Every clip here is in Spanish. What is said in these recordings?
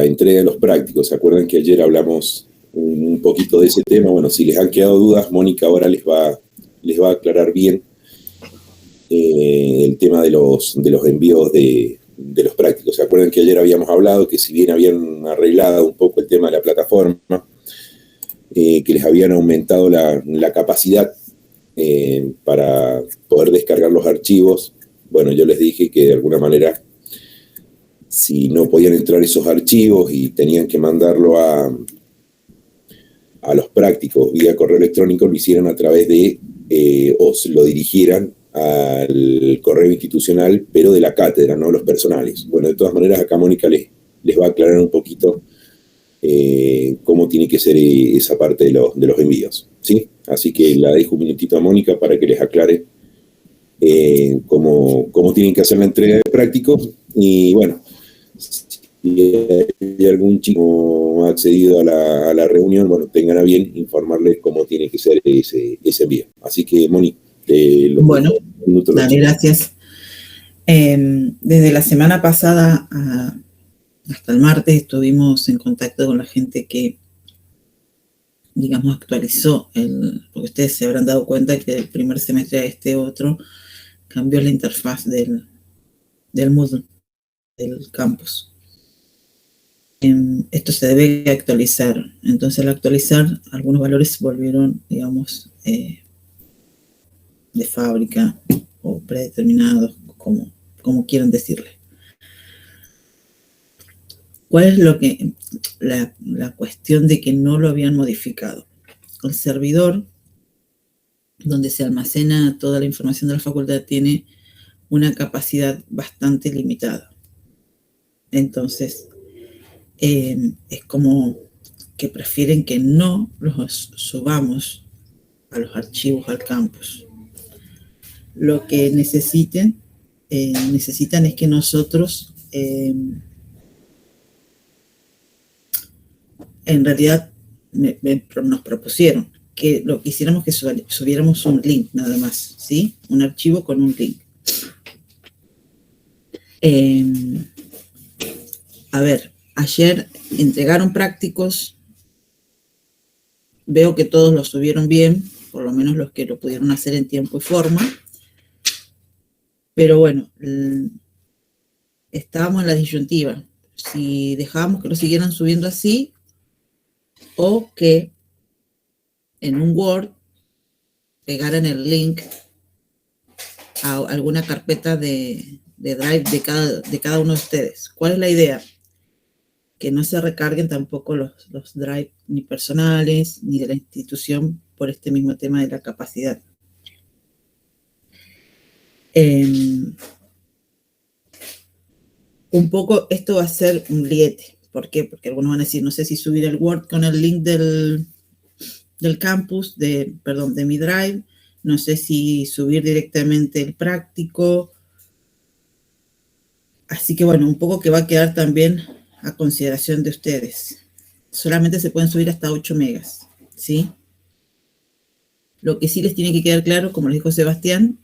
entrega de los prácticos. ¿Se acuerdan que ayer hablamos un poquito de ese tema? Bueno, si les han quedado dudas, Mónica ahora les va a aclarar bien el tema de los envíos de los prácticos. ¿Se acuerdan que ayer habíamos hablado que si bien habían arreglado un poco el tema de la plataforma, que les habían aumentado la capacidad para poder descargar los archivos? Bueno, yo les dije que de alguna manera, si no podían entrar esos archivos y tenían que mandarlo a los prácticos vía correo electrónico, lo hicieran a través de, o se lo dirigieran al correo institucional, pero de la cátedra, no los personales. Bueno, de todas maneras, acá Mónica les va a aclarar un poquito cómo tiene que ser esa parte de los envíos, ¿sí? Así que la dejo un minutito a Mónica para que les aclare cómo tienen que hacer la entrega de prácticos. Y bueno, si hay algún chico ha accedido a la reunión, bueno, tengan a bien informarles cómo tiene que ser ese envío. Así que, Mónica, bueno, dale, gracias. Desde la semana pasada hasta el martes estuvimos en contacto con la gente que, digamos, actualizó, porque ustedes se habrán dado cuenta que del primer semestre a este otro cambió la interfaz del Moodle, del campus. Esto se debe actualizar. Entonces, al actualizar, algunos valores volvieron, digamos, de fábrica o predeterminados, como quieran decirle. ¿Cuál es la cuestión de que no lo habían modificado? El servidor, donde se almacena toda la información de la facultad, tiene una capacidad bastante limitada. Entonces, es como que prefieren que no los subamos a los archivos al campus. Lo que necesitan es que nosotros, en realidad, nos propusieron que lo que hiciéramos que subiéramos un link nada más, ¿sí? Un archivo con un link. A ver, ayer entregaron prácticos. Veo que todos lo subieron bien, por lo menos los que lo pudieron hacer en tiempo y forma. Pero bueno, estábamos en la disyuntiva. Si dejábamos que lo siguieran subiendo así, o que en un Word pegaran el link a alguna carpeta de Drive de cada uno de ustedes. ¿Cuál es la idea? Que no se recarguen tampoco los Drive ni personales ni de la institución por este mismo tema de la capacidad. Un poco esto va a ser un griete. ¿Por qué? Porque algunos van a decir, no sé si subir el Word con el link del campus, de mi Drive, no sé si subir directamente el práctico. Así que bueno, un poco que va a quedar también a consideración de ustedes. Solamente se pueden subir hasta 8 megas, ¿sí? Lo que sí les tiene que quedar claro, como les dijo Sebastián,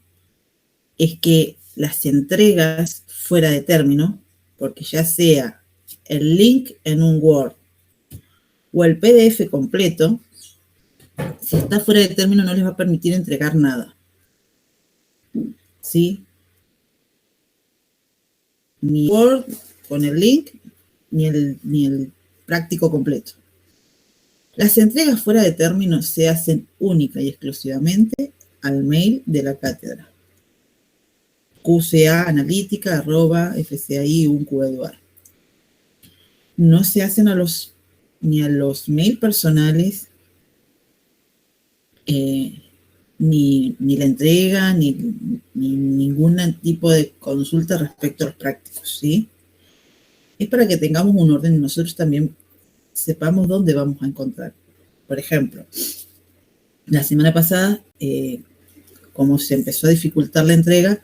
es que las entregas fuera de término, porque ya sea el link en un Word o el PDF completo, si está fuera de término no les va a permitir entregar nada, ¿sí? Ni Word con el link, ni el práctico completo. Las entregas fuera de término se hacen única y exclusivamente al mail de la cátedra. qcaanalítica@fcai.unq.edu. No se hacen ni a los mail personales, ni la entrega, ni ningún tipo de consulta respecto a los prácticos, ¿sí? Es para que tengamos un orden y nosotros también sepamos dónde vamos a encontrar. Por ejemplo, la semana pasada, como se empezó a dificultar la entrega,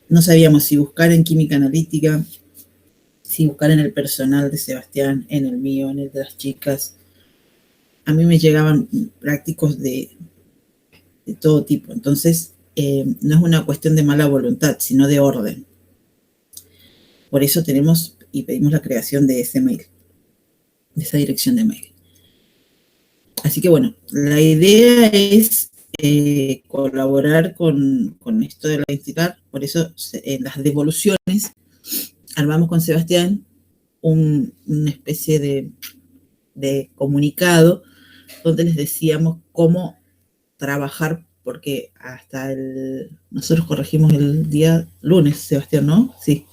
no sabíamos si buscar en química analítica, si buscar en el personal de Sebastián, en el mío, en el de las chicas. A mí me llegaban prácticos de todo tipo. Entonces, no es una cuestión de mala voluntad, sino de orden. Por eso tenemos y pedimos la creación de ese mail, de esa dirección de mail. Así que bueno, la idea es colaborar con esto de la Institutar. Por eso en las devoluciones armamos con Sebastián una especie de comunicado donde les decíamos cómo trabajar, porque nosotros corregimos el día lunes, Sebastián, ¿no? Sí,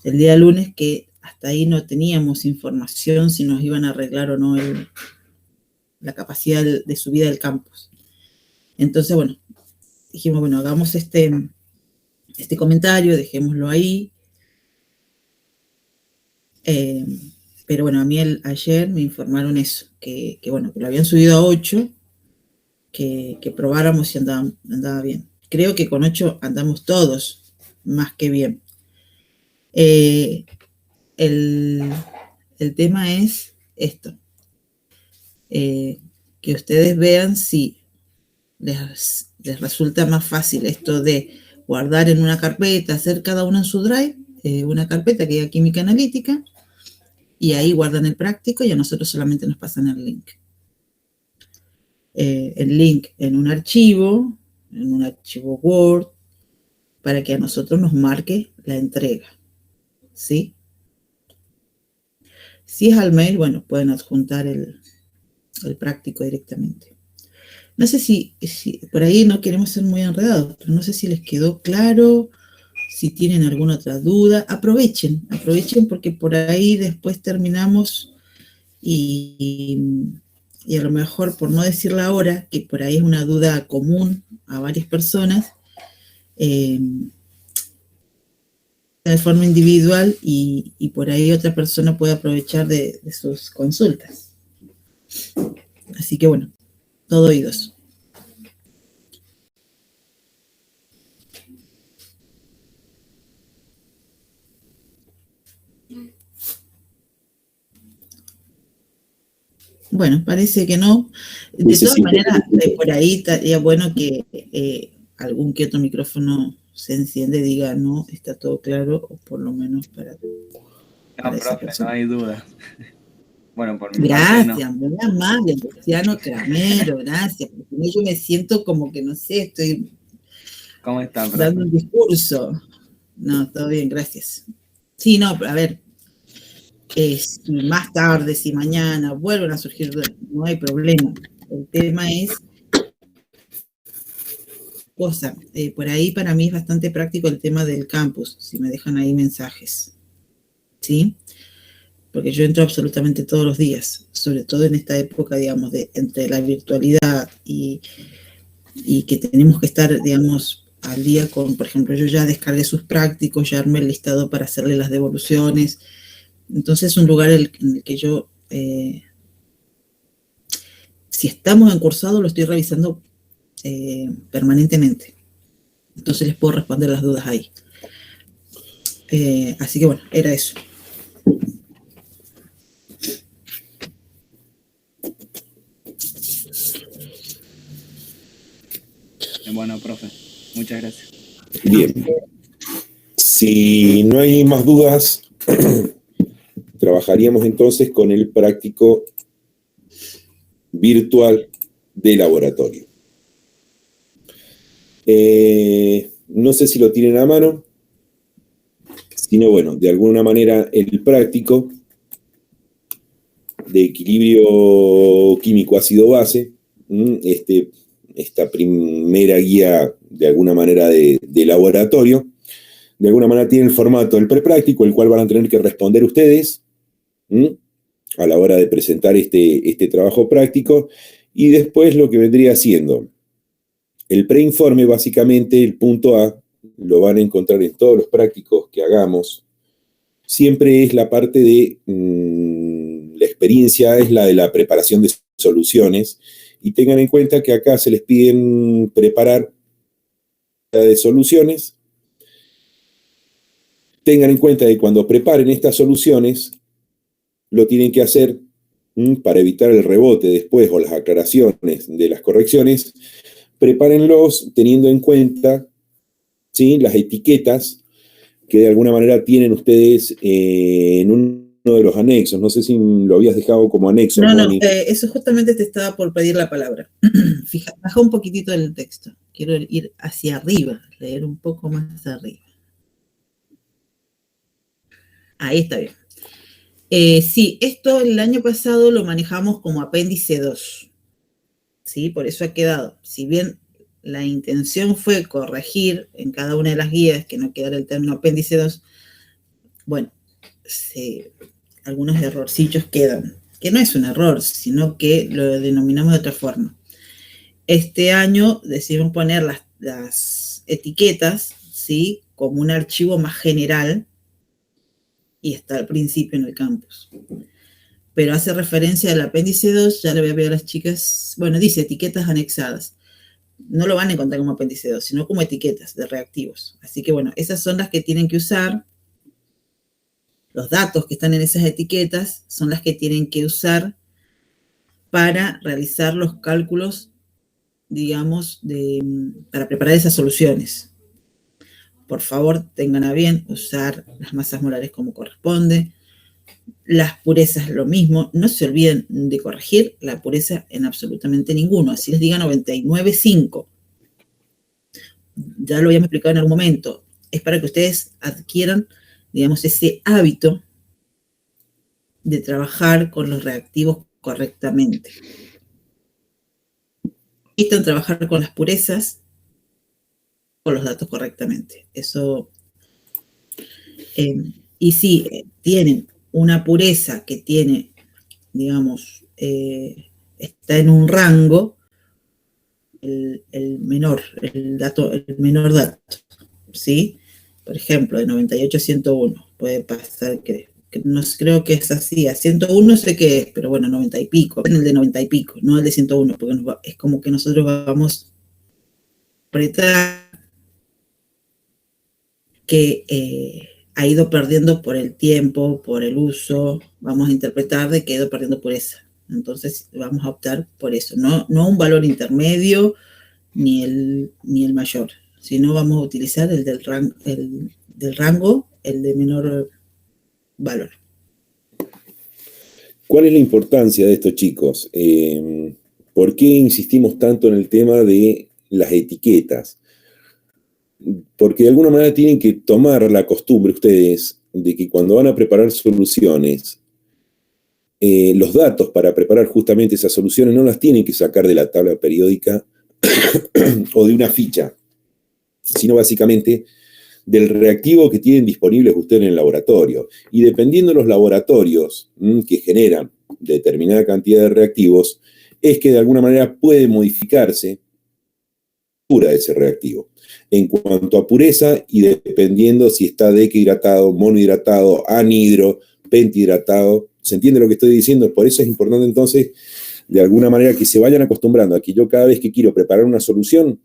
el día lunes, que hasta ahí no teníamos información si nos iban a arreglar o no la capacidad de subida del campus. Entonces, bueno, dijimos, bueno, hagamos este comentario, dejémoslo ahí. Pero bueno, a mí ayer me informaron eso, que bueno, que lo habían subido a 8, que probáramos si andaba bien. Creo que con 8 andamos todos más que bien. El tema es esto, que ustedes vean si les resulta más fácil esto de guardar en una carpeta, hacer cada uno en su drive, una carpeta que diga química analítica, y ahí guardan el práctico y a nosotros solamente nos pasan el link. El link en un archivo Word, para que a nosotros nos marque la entrega, ¿sí? Si es al mail, bueno, pueden adjuntar el práctico directamente. No sé si por ahí no queremos ser muy enredados, pero no sé si les quedó claro, si tienen alguna otra duda. Aprovechen porque por ahí después terminamos y a lo mejor, por no decir la hora, que por ahí es una duda común a varias personas, de forma individual y por ahí otra persona puede aprovechar de sus consultas. Así que bueno, todo oídos. Bueno, parece que no. De todas maneras, por ahí estaría bueno que algún que otro micrófono se enciende, diga, no, está todo claro, o por lo menos para esa profe, persona. no hay duda. Bueno, por mi parte, no. Gracias, muy amable, Luciano Cramero, gracias. Porque yo me siento como que, no sé, estoy ¿Cómo está, profe? dando un discurso. No, todo bien, gracias. Sí, no, a ver, si más tarde, si mañana vuelven a surgir, no hay problema. El tema es por ahí para mí es bastante práctico el tema del campus, si me dejan ahí mensajes, ¿sí? Porque yo entro absolutamente todos los días, sobre todo en esta época, digamos, entre la virtualidad y que tenemos que estar, digamos, al día con, por ejemplo, yo ya descargué sus prácticos, ya armé el listado para hacerle las devoluciones. Entonces es un lugar en el que yo, si estamos en cursado, lo estoy revisando permanentemente. Entonces les puedo responder las dudas ahí. Así que bueno, era eso. Bueno, profe, muchas gracias. Bien. Si no hay más dudas, trabajaríamos entonces con el práctico virtual de laboratorio. No sé si lo tienen a mano, sino bueno, de alguna manera el práctico de equilibrio químico ácido-base, esta primera guía de alguna manera de laboratorio, de alguna manera tiene el formato del prepráctico, el cual van a tener que responder ustedes a la hora de presentar este trabajo práctico, y después lo que vendría siendo el preinforme, básicamente el punto A, lo van a encontrar en todos los prácticos que hagamos. Siempre es la parte de la experiencia, es la de la preparación de soluciones, y tengan en cuenta que acá se les piden preparar de soluciones. Tengan en cuenta que cuando preparen estas soluciones, lo tienen que hacer para evitar el rebote después o las aclaraciones de las correcciones. Prepárenlos teniendo en cuenta, ¿sí?, las etiquetas que de alguna manera tienen ustedes en uno de los anexos. No sé si lo habías dejado como anexo, No, Moni. eso justamente te estaba por pedir la palabra. Fija, baja un poquitito el texto. Quiero ir hacia arriba, leer un poco más arriba. Ahí está bien. Sí, esto el año pasado lo manejamos como apéndice 2. ¿Sí? Por eso ha quedado. Si bien la intención fue corregir en cada una de las guías que no quedara el término apéndice 2, bueno, algunos errorcillos quedan. Que no es un error, sino que lo denominamos de otra forma. Este año decidimos poner las etiquetas, ¿sí? Como un archivo más general y está al principio en el campus. Pero hace referencia al apéndice 2, ya le voy a pedir a las chicas, bueno, dice etiquetas anexadas. No lo van a encontrar como apéndice 2, sino como etiquetas de reactivos. Así que bueno, esas son las que tienen que usar. Los datos que están en esas etiquetas son las que tienen que usar para realizar los cálculos, digamos, para preparar esas soluciones. Por favor, tengan a bien usar las masas molares como corresponde. Las purezas lo mismo. No se olviden de corregir la pureza en absolutamente ninguno. Así les diga 99,5. Ya lo habíamos explicado en algún momento. Es para que ustedes adquieran, digamos, ese hábito de trabajar con los reactivos correctamente. Y trabajar con las purezas, con los datos correctamente. Eso. Y si tienen una pureza que tiene, digamos, está en un rango, el menor dato, ¿sí? Por ejemplo, de 98 a 101, puede pasar que no creo que es así, a 101 sé que es, pero bueno, 90 y pico, en el de 90 y pico, no el de 101, porque es como que nosotros vamos a apretar que ha ido perdiendo por el tiempo, por el uso, vamos a interpretar de que ha ido perdiendo pureza. Entonces vamos a optar por eso, no un valor intermedio ni el mayor, sino vamos a utilizar el del rango, el de menor valor. ¿Cuál es la importancia de esto, chicos? ¿Por qué insistimos tanto en el tema de las etiquetas? Porque de alguna manera tienen que tomar la costumbre ustedes de que cuando van a preparar soluciones, los datos para preparar justamente esas soluciones no las tienen que sacar de la tabla periódica o de una ficha, sino básicamente del reactivo que tienen disponibles ustedes en el laboratorio. Y dependiendo de los laboratorios que generan determinada cantidad de reactivos, es que de alguna manera puede modificarse de ese reactivo. En cuanto a pureza y dependiendo si está dequihidratado, monohidratado, anhidro, pentihidratado, ¿se entiende lo que estoy diciendo? Por eso es importante entonces, de alguna manera, que se vayan acostumbrando a que yo cada vez que quiero preparar una solución,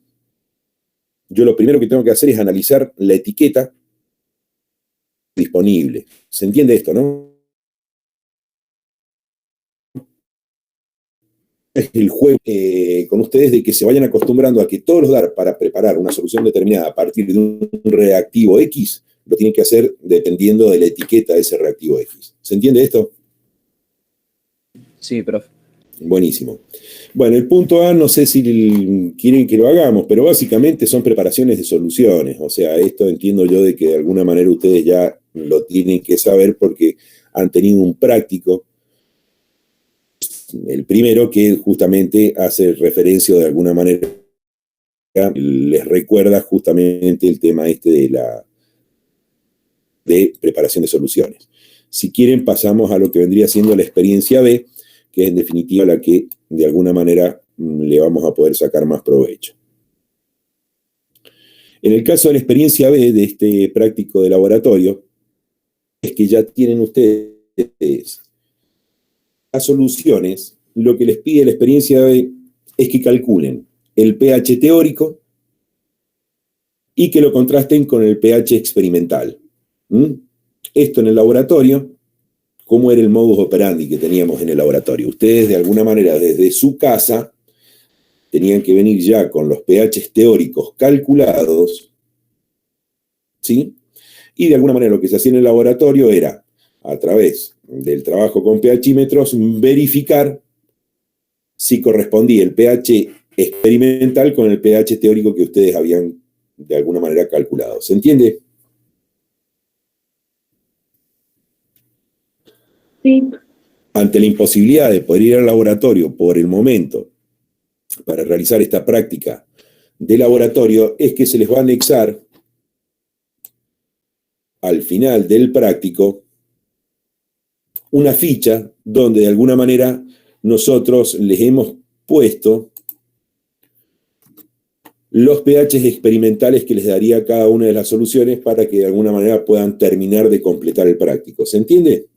yo lo primero que tengo que hacer es analizar la etiqueta disponible. ¿Se entiende esto, no? Es el juego con ustedes de que se vayan acostumbrando a que todos los datos para preparar una solución determinada a partir de un reactivo X, lo tienen que hacer dependiendo de la etiqueta de ese reactivo X. ¿Se entiende esto? Sí, profe. Buenísimo. Bueno, el punto A, no sé si quieren que lo hagamos, pero básicamente son preparaciones de soluciones. O sea, esto entiendo yo de que de alguna manera ustedes ya lo tienen que saber porque han tenido un práctico, el primero, que justamente hace referencia de alguna manera, les recuerda justamente el tema este de preparación de soluciones. Si quieren, pasamos a lo que vendría siendo la experiencia B, que es en definitiva la que de alguna manera le vamos a poder sacar más provecho. En el caso de la experiencia B de este práctico de laboratorio, es que ya tienen ustedes las soluciones. Lo que les pide la experiencia B es que calculen el pH teórico y que lo contrasten con el pH experimental. Esto en el laboratorio, ¿cómo era el modus operandi que teníamos en el laboratorio? Ustedes de alguna manera desde su casa tenían que venir ya con los pHs teóricos calculados, ¿sí? Y de alguna manera lo que se hacía en el laboratorio era, a través del trabajo con pHímetros, verificar si correspondía el pH experimental con el pH teórico que ustedes habían de alguna manera calculado. ¿Se entiende? Sí. Ante la imposibilidad de poder ir al laboratorio por el momento para realizar esta práctica de laboratorio, es que se les va a anexar al final del práctico una ficha donde de alguna manera nosotros les hemos puesto los pHs experimentales que les daría cada una de las soluciones para que de alguna manera puedan terminar de completar el práctico. ¿Se entiende?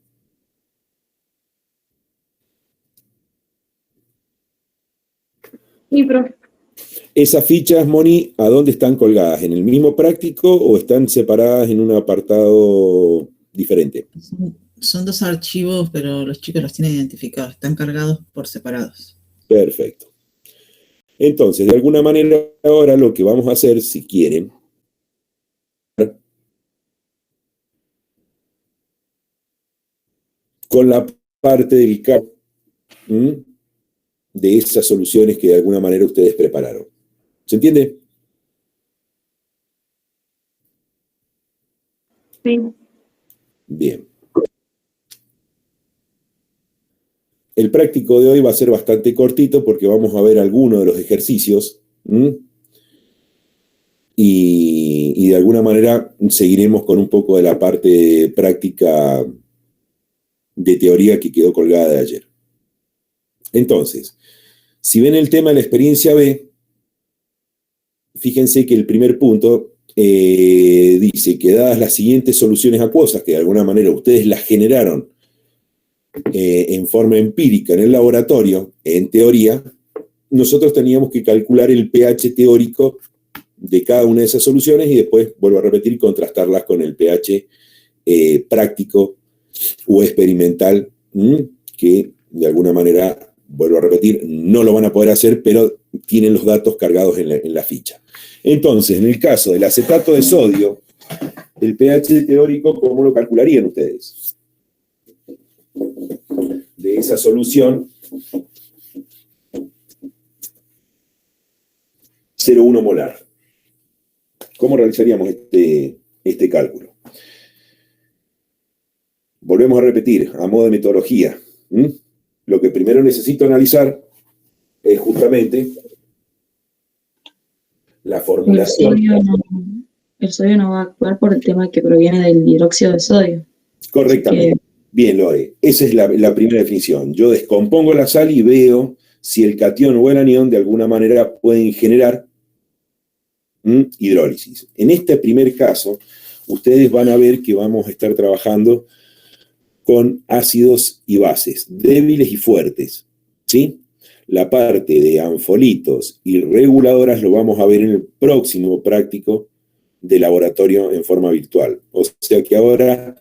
Sí, profe. ¿Esas fichas, Moni, a dónde están colgadas? ¿En el mismo práctico o están separadas en un apartado diferente? Son dos archivos, pero los chicos los tienen identificados. Están cargados por separados. Perfecto. Entonces, de alguna manera, ahora lo que vamos a hacer, si quieren, con la parte del campo de esas soluciones que de alguna manera ustedes prepararon. ¿Se entiende? Sí. Bien. El práctico de hoy va a ser bastante cortito porque vamos a ver algunos de los ejercicios y de alguna manera seguiremos con un poco de la parte práctica de teoría que quedó colgada de ayer. Entonces, si ven el tema de la experiencia B, fíjense que el primer punto dice que dadas las siguientes soluciones acuosas, que de alguna manera ustedes las generaron en forma empírica en el laboratorio, en teoría, nosotros teníamos que calcular el pH teórico de cada una de esas soluciones y después, vuelvo a repetir, contrastarlas con el pH práctico o experimental, que de alguna manera, vuelvo a repetir, no lo van a poder hacer, pero tienen los datos cargados en la ficha. Entonces, en el caso del acetato de sodio, el pH teórico, ¿cómo lo calcularían ustedes? De esa solución 0,1 molar. ¿Cómo realizaríamos este cálculo? Volvemos a repetir, a modo de metodología. Lo que primero necesito analizar es justamente la formulación. El sodio no va a actuar por el tema que proviene del hidróxido de sodio. Correctamente. Bien, Lore. Esa es la primera definición. Yo descompongo la sal y veo si el catión o el anión de alguna manera pueden generar hidrólisis. En este primer caso, ustedes van a ver que vamos a estar trabajando con ácidos y bases, débiles y fuertes, ¿sí? La parte de anfolitos y reguladoras lo vamos a ver en el próximo práctico de laboratorio en forma virtual. O sea que ahora,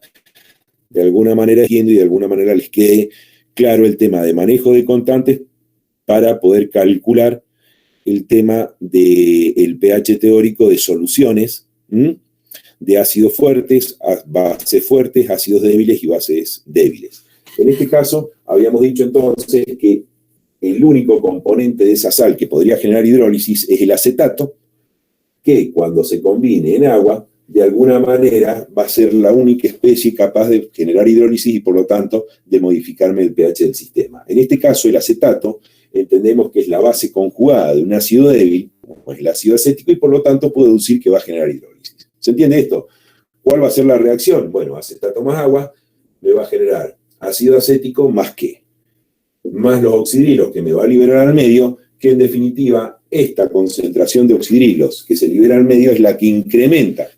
de alguna manera, entiendo y de alguna manera les quede claro el tema de manejo de constantes para poder calcular el tema del pH teórico de soluciones, de ácidos fuertes, bases fuertes, ácidos débiles y bases débiles. En este caso, habíamos dicho entonces que el único componente de esa sal que podría generar hidrólisis es el acetato, que cuando se combine en agua, de alguna manera va a ser la única especie capaz de generar hidrólisis y por lo tanto de modificarme el pH del sistema. En este caso, el acetato entendemos que es la base conjugada de un ácido débil, como es el ácido acético, y por lo tanto puedo deducir que va a generar hidrólisis. ¿Se entiende esto? ¿Cuál va a ser la reacción? Bueno, acetato más agua me va a generar ácido acético más ¿qué? Más los oxidrilos que me va a liberar al medio, que en definitiva esta concentración de oxidrilos que se libera al medio es la que incrementa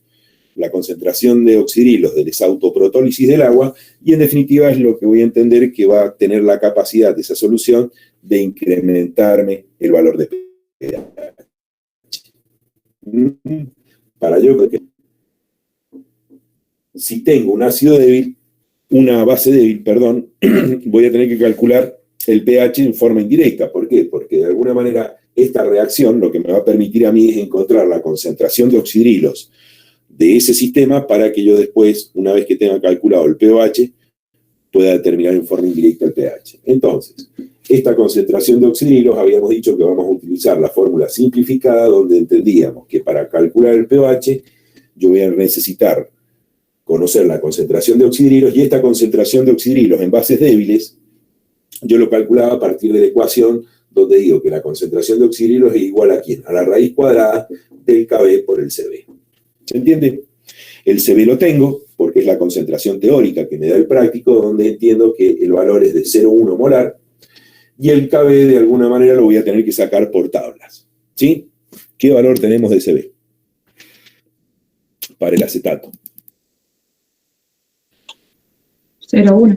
la concentración de oxidrilos de esa autoprotólisis del agua y en definitiva es lo que voy a entender que va a tener la capacidad de esa solución de incrementarme el valor de pH. Para yo que si tengo un ácido débil, una base débil, perdón, voy a tener que calcular el pH en forma indirecta. ¿Por qué? Porque de alguna manera esta reacción lo que me va a permitir a mí es encontrar la concentración de oxidrilos de ese sistema para que yo después, una vez que tenga calculado el pOH, pueda determinar en forma indirecta el pH. Entonces, esta concentración de oxidrilos, habíamos dicho que vamos a utilizar la fórmula simplificada, donde entendíamos que para calcular el pOH, yo voy a necesitar conocer la concentración de oxidrilos, y esta concentración de oxidrilos en bases débiles, yo lo calculaba a partir de la ecuación donde digo que la concentración de oxidrilos es igual a ¿quién? A la raíz cuadrada del Kb por el Cb. ¿Se entiende? El Cb lo tengo porque es la concentración teórica que me da el práctico, donde entiendo que el valor es de 0,1 molar, y el Kb de alguna manera lo voy a tener que sacar por tablas. ¿Sí? ¿Qué valor tenemos de Cb? Para el acetato. 0,1.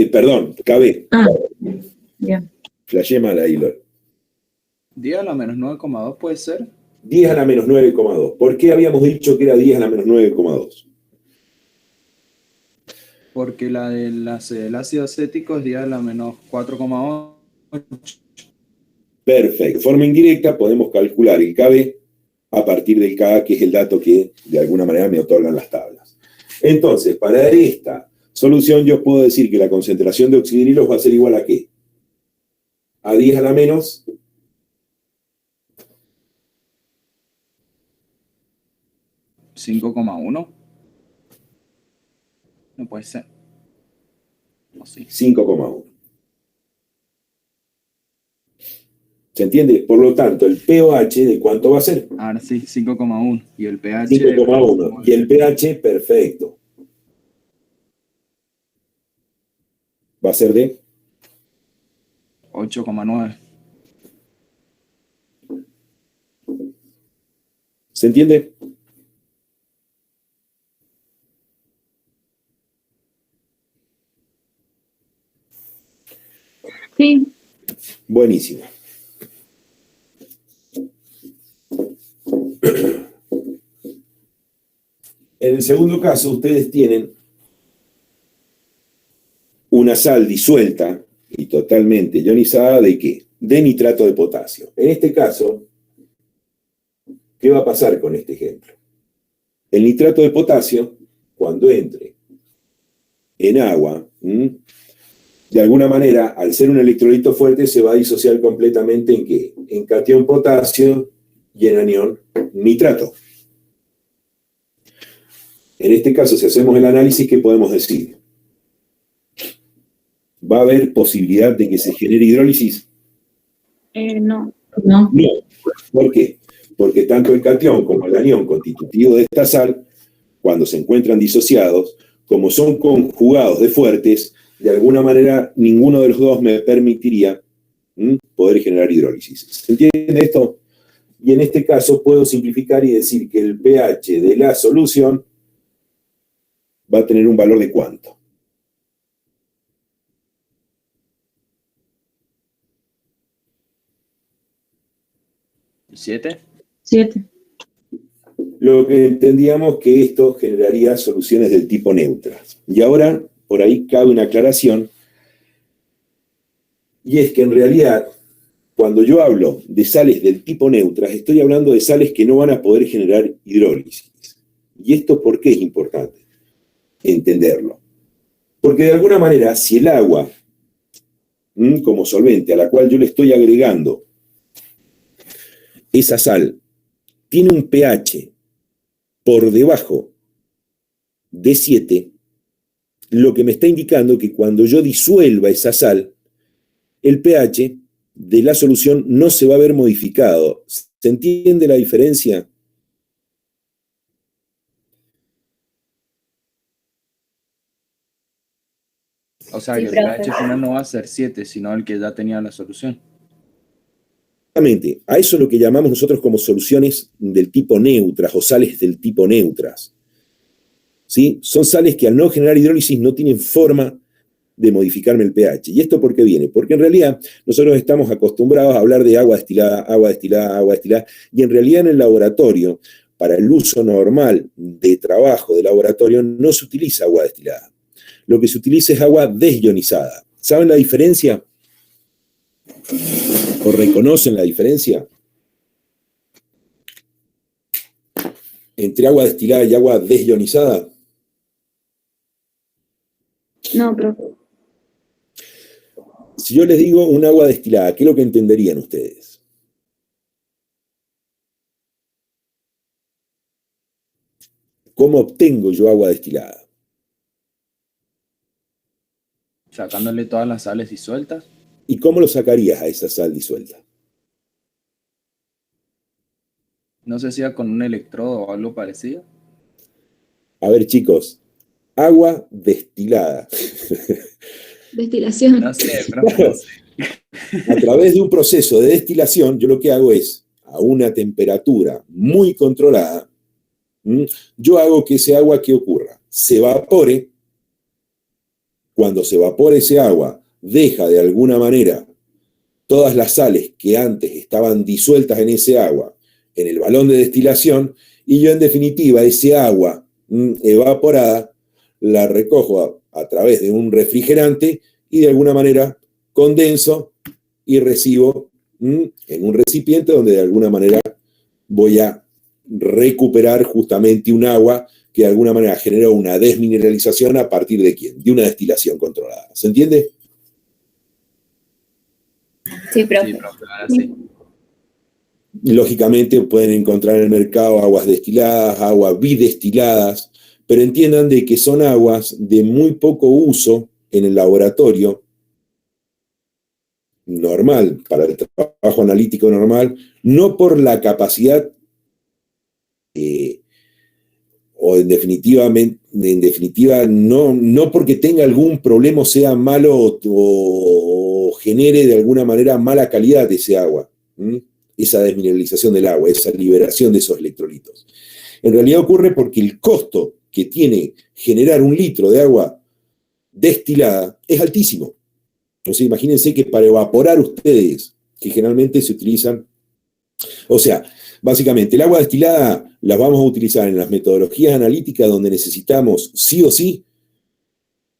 Perdón, Kb. Ah, bien. Flashé mal ahí, Lor. 10 a la menos 9,2 puede ser. 10 a la menos 9,2. ¿Por qué habíamos dicho que era 10 a la menos 9,2? Porque la del ácido acético es 10 a la menos 4,8. Perfecto. De forma indirecta podemos calcular el Kb a partir del Ka, que es el dato que de alguna manera me otorgan las tablas. Entonces, para esta solución yo puedo decir que la concentración de oxidrilos va a ser igual a ¿qué? A 10 a la menos 5,1. No puede ser. O sí. 5,1. ¿Se entiende? Por lo tanto, el pOH ¿de cuánto va a ser? Ahora sí, 5,1. Y el pH. 5,1. Y el pH, perfecto. Va a ser de 8,9. ¿se entiende? Sí. Buenísimo. En el segundo caso, ustedes tienen una sal disuelta y totalmente ionizada ¿de qué? De nitrato de potasio. En este caso, ¿qué va a pasar con este ejemplo? El nitrato de potasio, cuando entre en agua, de alguna manera, al ser un electrolito fuerte, se va a disociar completamente ¿en qué? En catión potasio y en anión nitrato. En este caso, si hacemos el análisis, ¿qué podemos decir? ¿Va a haber posibilidad de que se genere hidrólisis? No. No. No. ¿Por qué? Porque tanto el catión como el anión constitutivo de esta sal, cuando se encuentran disociados, como son conjugados de fuertes, de alguna manera ninguno de los dos me permitiría poder generar hidrólisis. ¿Se entiende esto? Y en este caso puedo simplificar y decir que el pH de la solución va a tener un valor de ¿cuánto? ¿7? 7. Lo que entendíamos que esto generaría soluciones del tipo neutras. Y ahora, por ahí cabe una aclaración, y es que en realidad, cuando yo hablo de sales del tipo neutras, estoy hablando de sales que no van a poder generar hidrólisis. ¿Y esto por qué es importante entenderlo? Porque de alguna manera, si el agua, como solvente a la cual yo le estoy agregando esa sal, tiene un pH por debajo de 7, lo que me está indicando que cuando yo disuelva esa sal, el pH de la solución no se va a ver modificado. ¿Se entiende la diferencia? O sea, Sí, que el profe. pH final no va a ser 7, sino el que ya tenía la solución. Exactamente. A eso es lo que llamamos nosotros como soluciones del tipo neutras o sales del tipo neutras. ¿Sí? Son sales que al no generar hidrólisis no tienen forma de modificarme el pH. ¿Y esto por qué viene? Porque en realidad nosotros estamos acostumbrados a hablar de agua destilada, agua destilada, agua destilada, y en realidad en el laboratorio, para el uso normal de trabajo de laboratorio, no se utiliza agua destilada. Lo que se utiliza es agua desionizada. ¿Saben la diferencia? ¿O reconocen la diferencia? entre agua destilada y agua desionizada? No, profe. Si yo les digo un agua destilada, ¿qué es lo que entenderían ustedes? ¿Cómo obtengo yo agua destilada? Sacándole todas las sales disueltas. ¿Y cómo lo sacarías a esa sal disuelta? No sé si era con un electrodo o algo parecido. A ver, chicos, agua destilada. Destilación. No sé, profe, no sé. A través de un proceso de destilación, yo lo que hago es, a una temperatura muy controlada, yo hago que ese agua, ¿qué ocurra? Se evapore. Cuando se evapore ese agua, deja de alguna manera todas las sales que antes estaban disueltas en ese agua, en el balón de destilación, y yo en definitiva ese agua evaporada la recojo a través de un refrigerante y de alguna manera condenso y recibo en un recipiente donde de alguna manera voy a recuperar justamente un agua que de alguna manera generó una desmineralización a partir de ¿quién? De una destilación controlada. ¿Se entiende? Sí, profe. Sí, profe, ahora sí. Lógicamente pueden encontrar en el mercado aguas destiladas, aguas bidestiladas, pero entiendan de que son aguas de muy poco uso en el laboratorio normal, para el trabajo analítico normal, no por la capacidad o en definitiva no porque tenga algún problema o sea malo o genere de alguna manera mala calidad de ese agua, esa desmineralización del agua, esa liberación de esos electrolitos. En realidad ocurre porque el costo que tiene generar un litro de agua destilada es altísimo. Entonces imagínense que para evaporar ustedes, que generalmente se utilizan, o sea, básicamente el agua destilada la vamos a utilizar en las metodologías analíticas donde necesitamos sí o sí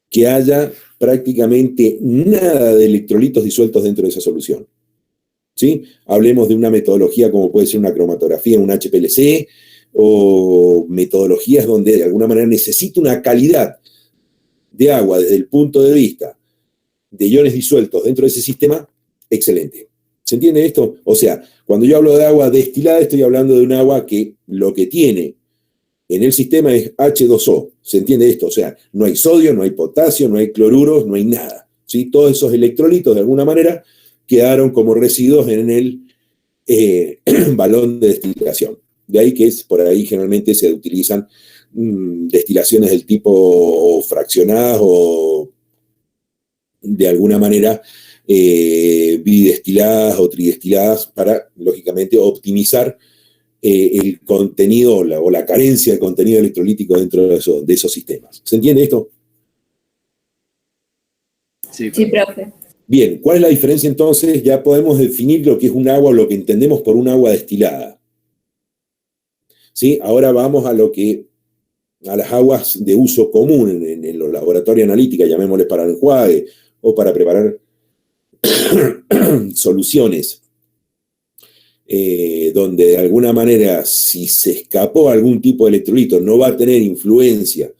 que haya prácticamente nada de electrolitos disueltos dentro de esa solución. ¿Sí? Hablemos de una metodología como puede ser una cromatografía en un HPLC o metodologías donde de alguna manera necesito una calidad de agua desde el punto de vista de iones disueltos dentro de ese sistema, excelente. ¿Se entiende esto? O sea, cuando yo hablo de agua destilada, estoy hablando de un agua que lo que tiene en el sistema es H2O. ¿Se entiende esto? O sea, no hay sodio, no hay potasio, no hay cloruros, no hay nada. ¿Sí? Todos esos electrolitos, de alguna manera, quedaron como residuos en el balón de destilación. De ahí que por ahí generalmente se utilizan destilaciones del tipo fraccionadas o de alguna manera bidestiladas o tridestiladas para, lógicamente, optimizar el contenido o la carencia de contenido electrolítico dentro de esos sistemas. ¿Se entiende esto? Sí, Sí, profe. profe. Bien, ¿cuál es la diferencia entonces? Ya podemos definir lo que es un agua o lo que entendemos por un agua destilada. ¿Sí? Ahora vamos a las aguas de uso común en los laboratorios analíticos, llamémosles para el enjuague o para preparar soluciones, donde de alguna manera si se escapó algún tipo de electrolito no va a tener influencia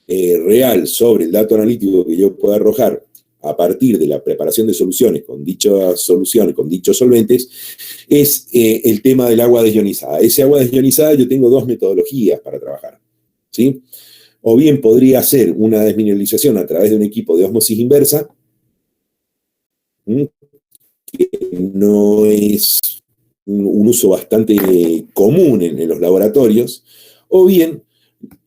real sobre el dato analítico que yo pueda arrojar a partir de la preparación de soluciones, con dichos solventes, es el tema del agua desionizada. Ese agua desionizada yo tengo dos metodologías para trabajar, ¿sí? O bien podría ser una desmineralización a través de un equipo de ósmosis inversa, que no es un uso bastante común en los laboratorios, o bien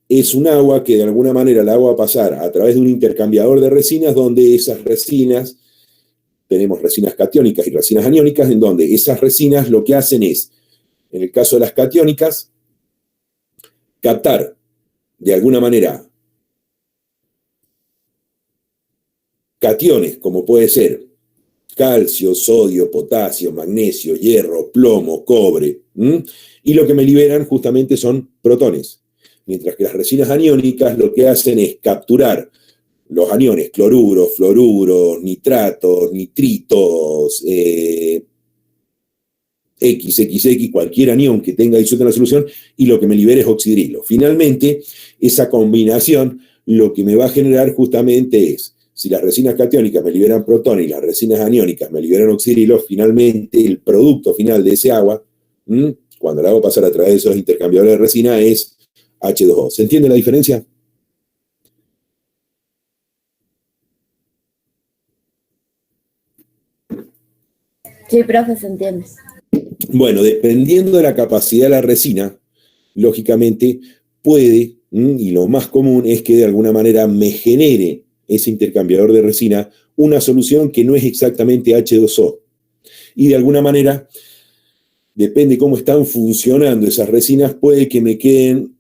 es un agua que de alguna manera la agua va a pasar a través de un intercambiador de resinas, donde esas resinas, tenemos resinas catiónicas y resinas aniónicas, en donde esas resinas lo que hacen es, en el caso de las catiónicas, captar de alguna manera cationes, como puede ser calcio, sodio, potasio, magnesio, hierro, plomo, cobre, y lo que me liberan justamente son protones. Mientras que las resinas aniónicas lo que hacen es capturar los aniones, cloruros, fluoruros, nitratos, nitritos, XXX, cualquier anión que tenga disuelto en la solución, y lo que me libera es oxidrilo. Finalmente, esa combinación lo que me va a generar justamente es, si las resinas catiónicas me liberan protones y las resinas aniónicas me liberan oxidrilo, finalmente el producto final de ese agua, cuando la hago pasar a través de esos intercambiadores de resina, es H2O. ¿Se entiende la diferencia? Sí, profe, se entiende. Bueno, dependiendo de la capacidad de la resina, lógicamente puede, y lo más común es que de alguna manera me genere ese intercambiador de resina una solución que no es exactamente H2O. Y de alguna manera, depende cómo están funcionando esas resinas, puede que me queden,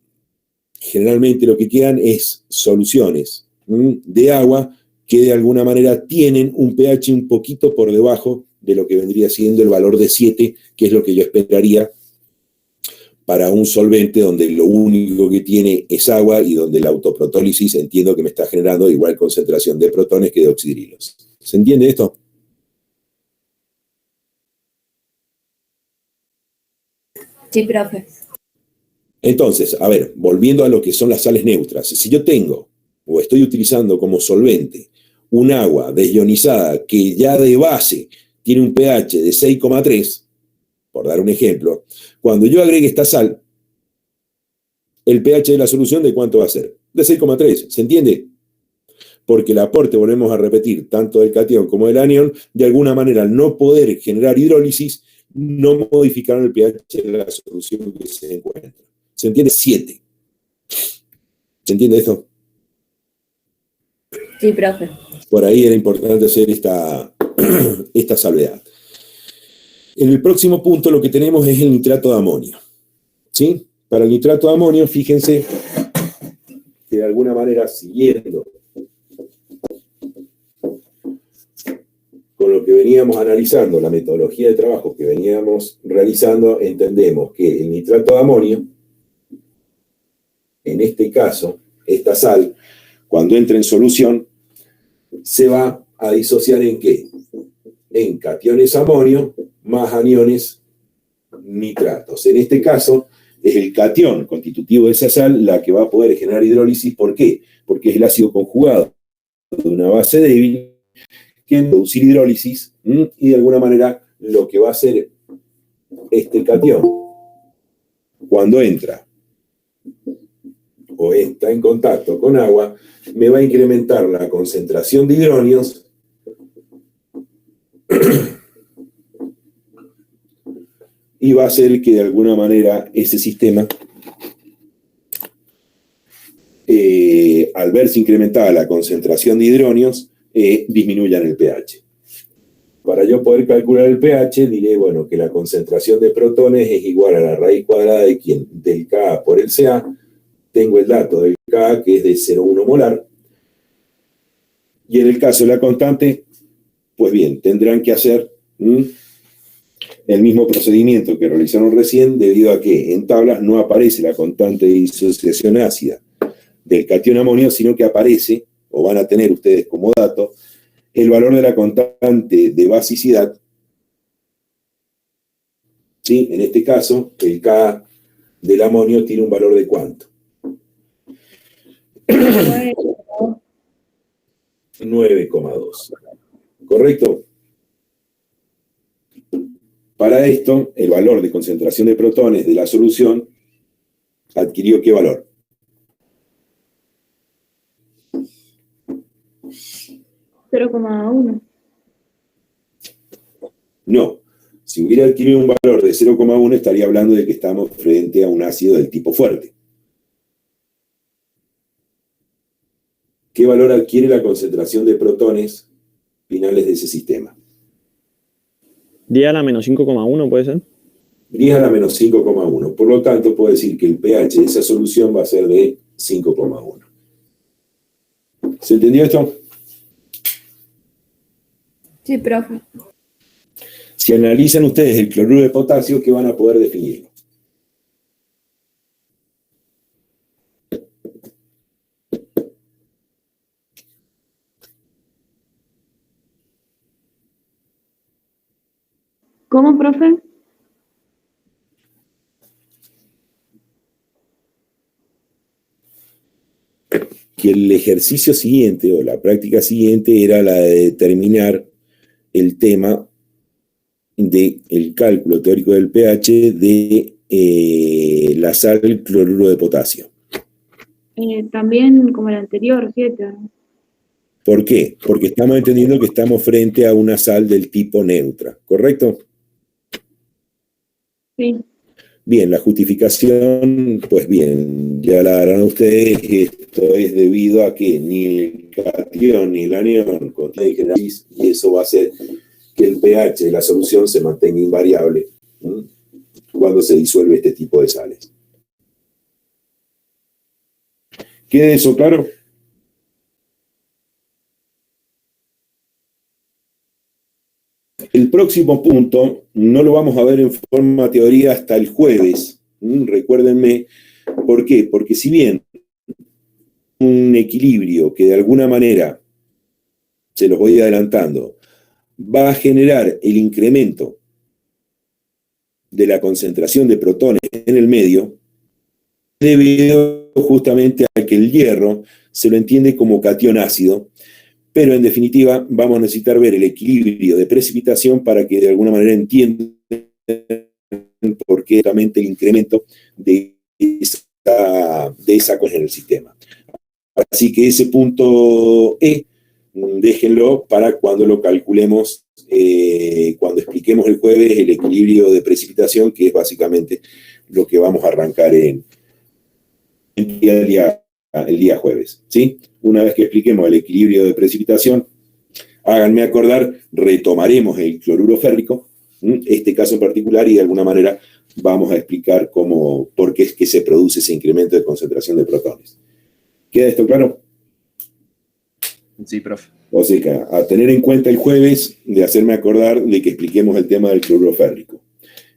generalmente lo que quedan es soluciones de agua que de alguna manera tienen un pH un poquito por debajo de lo que vendría siendo el valor de 7, que es lo que yo esperaría para un solvente donde lo único que tiene es agua y donde la autoprotólisis entiendo que me está generando igual concentración de protones que de oxidrilos. ¿Se entiende esto? Sí, profe. Entonces, a ver, volviendo a lo que son las sales neutras, si yo tengo o estoy utilizando como solvente un agua desionizada que ya de base tiene un pH de 6,3, por dar un ejemplo, cuando yo agregue esta sal, el pH de la solución, ¿de cuánto va a ser? De 6,3, ¿se entiende? Porque el aporte, volvemos a repetir, tanto del catión como del anión, de alguna manera, al no poder generar hidrólisis, no modificaron el pH de la solución que se encuentra. ¿Se entiende? 7. ¿Se entiende esto? Sí, profe. Por ahí era importante hacer esta salvedad. En el próximo punto lo que tenemos es el nitrato de amonio. ¿Sí? Para el nitrato de amonio, fíjense que de alguna manera, siguiendo con lo que veníamos analizando, la metodología de trabajo que veníamos realizando, entendemos que el nitrato de amonio, en este caso, esta sal, cuando entra en solución, se va a disociar ¿en qué? En cationes amonio más aniones nitratos. En este caso, es el catión constitutivo de esa sal la que va a poder generar hidrólisis. ¿Por qué? Porque es el ácido conjugado de una base débil que va a producir hidrólisis y de alguna manera lo que va a hacer este catión cuando entra o está en contacto con agua, me va a incrementar la concentración de hidronios y va a hacer que de alguna manera ese sistema, al verse incrementada la concentración de hidronios, disminuyan el pH. Para yo poder calcular el pH, diré, bueno, que la concentración de protones es igual a la raíz cuadrada de ¿quién? Del Ka por el Ca. Tengo el dato del Ka, que es de 0,1 molar. Y en el caso de la constante, pues bien, tendrán que hacer el mismo procedimiento que realizaron recién, debido a que en tablas no aparece la constante de disociación ácida del catión amonio, sino que aparece, o van a tener ustedes como dato, el valor de la constante de basicidad. ¿Sí? En este caso, el K del amonio tiene un valor de ¿cuánto? 9,2. ¿Correcto? Para esto, el valor de concentración de protones de la solución adquirió ¿qué valor? $0,1. No. Si hubiera adquirido un valor de 0,1, estaría hablando de que estamos frente a un ácido del tipo fuerte. ¿Qué valor adquiere la concentración de protones finales de ese sistema? 10 a la menos 5,1, ¿puede ser? 10 a la menos 5,1. Por lo tanto, puedo decir que el pH de esa solución va a ser de 5,1. ¿Se entendió esto? Sí, profe. Si analizan ustedes el cloruro de potasio, ¿qué van a poder definirlo? ¿Cómo, profe? que el ejercicio siguiente o la práctica siguiente era la de determinar el tema del cálculo teórico del pH de la sal cloruro de potasio. También como el anterior, 7. ¿Por qué? Porque estamos entendiendo que estamos frente a una sal del tipo neutra, ¿correcto? Sí. Bien, la justificación, pues bien, ya la darán ustedes, esto es debido a que ni el catión ni el anión contienen generaliz, y eso va a hacer que el pH de la solución se mantenga invariable cuando se disuelve este tipo de sales. ¿Queda eso claro? El próximo punto no lo vamos a ver en forma teoría hasta el jueves. Recuérdenme, ¿por qué? Porque si bien un equilibrio que de alguna manera, se los voy adelantando, va a generar el incremento de la concentración de protones en el medio, debido justamente a que el hierro se lo entiende como catión ácido, pero en definitiva vamos a necesitar ver el equilibrio de precipitación para que de alguna manera entiendan por qué realmente el incremento de esa cosa en el sistema. Así que ese punto E, déjenlo para cuando lo calculemos, cuando expliquemos el jueves el equilibrio de precipitación, que es básicamente lo que vamos a arrancar el día jueves, ¿sí? Una vez que expliquemos el equilibrio de precipitación, háganme acordar, retomaremos el cloruro férrico, este caso en particular, y de alguna manera vamos a explicar por qué es que se produce ese incremento de concentración de protones. ¿Queda esto claro? Sí, profe. O sea, a tener en cuenta el jueves de hacerme acordar de que expliquemos el tema del cloruro férrico.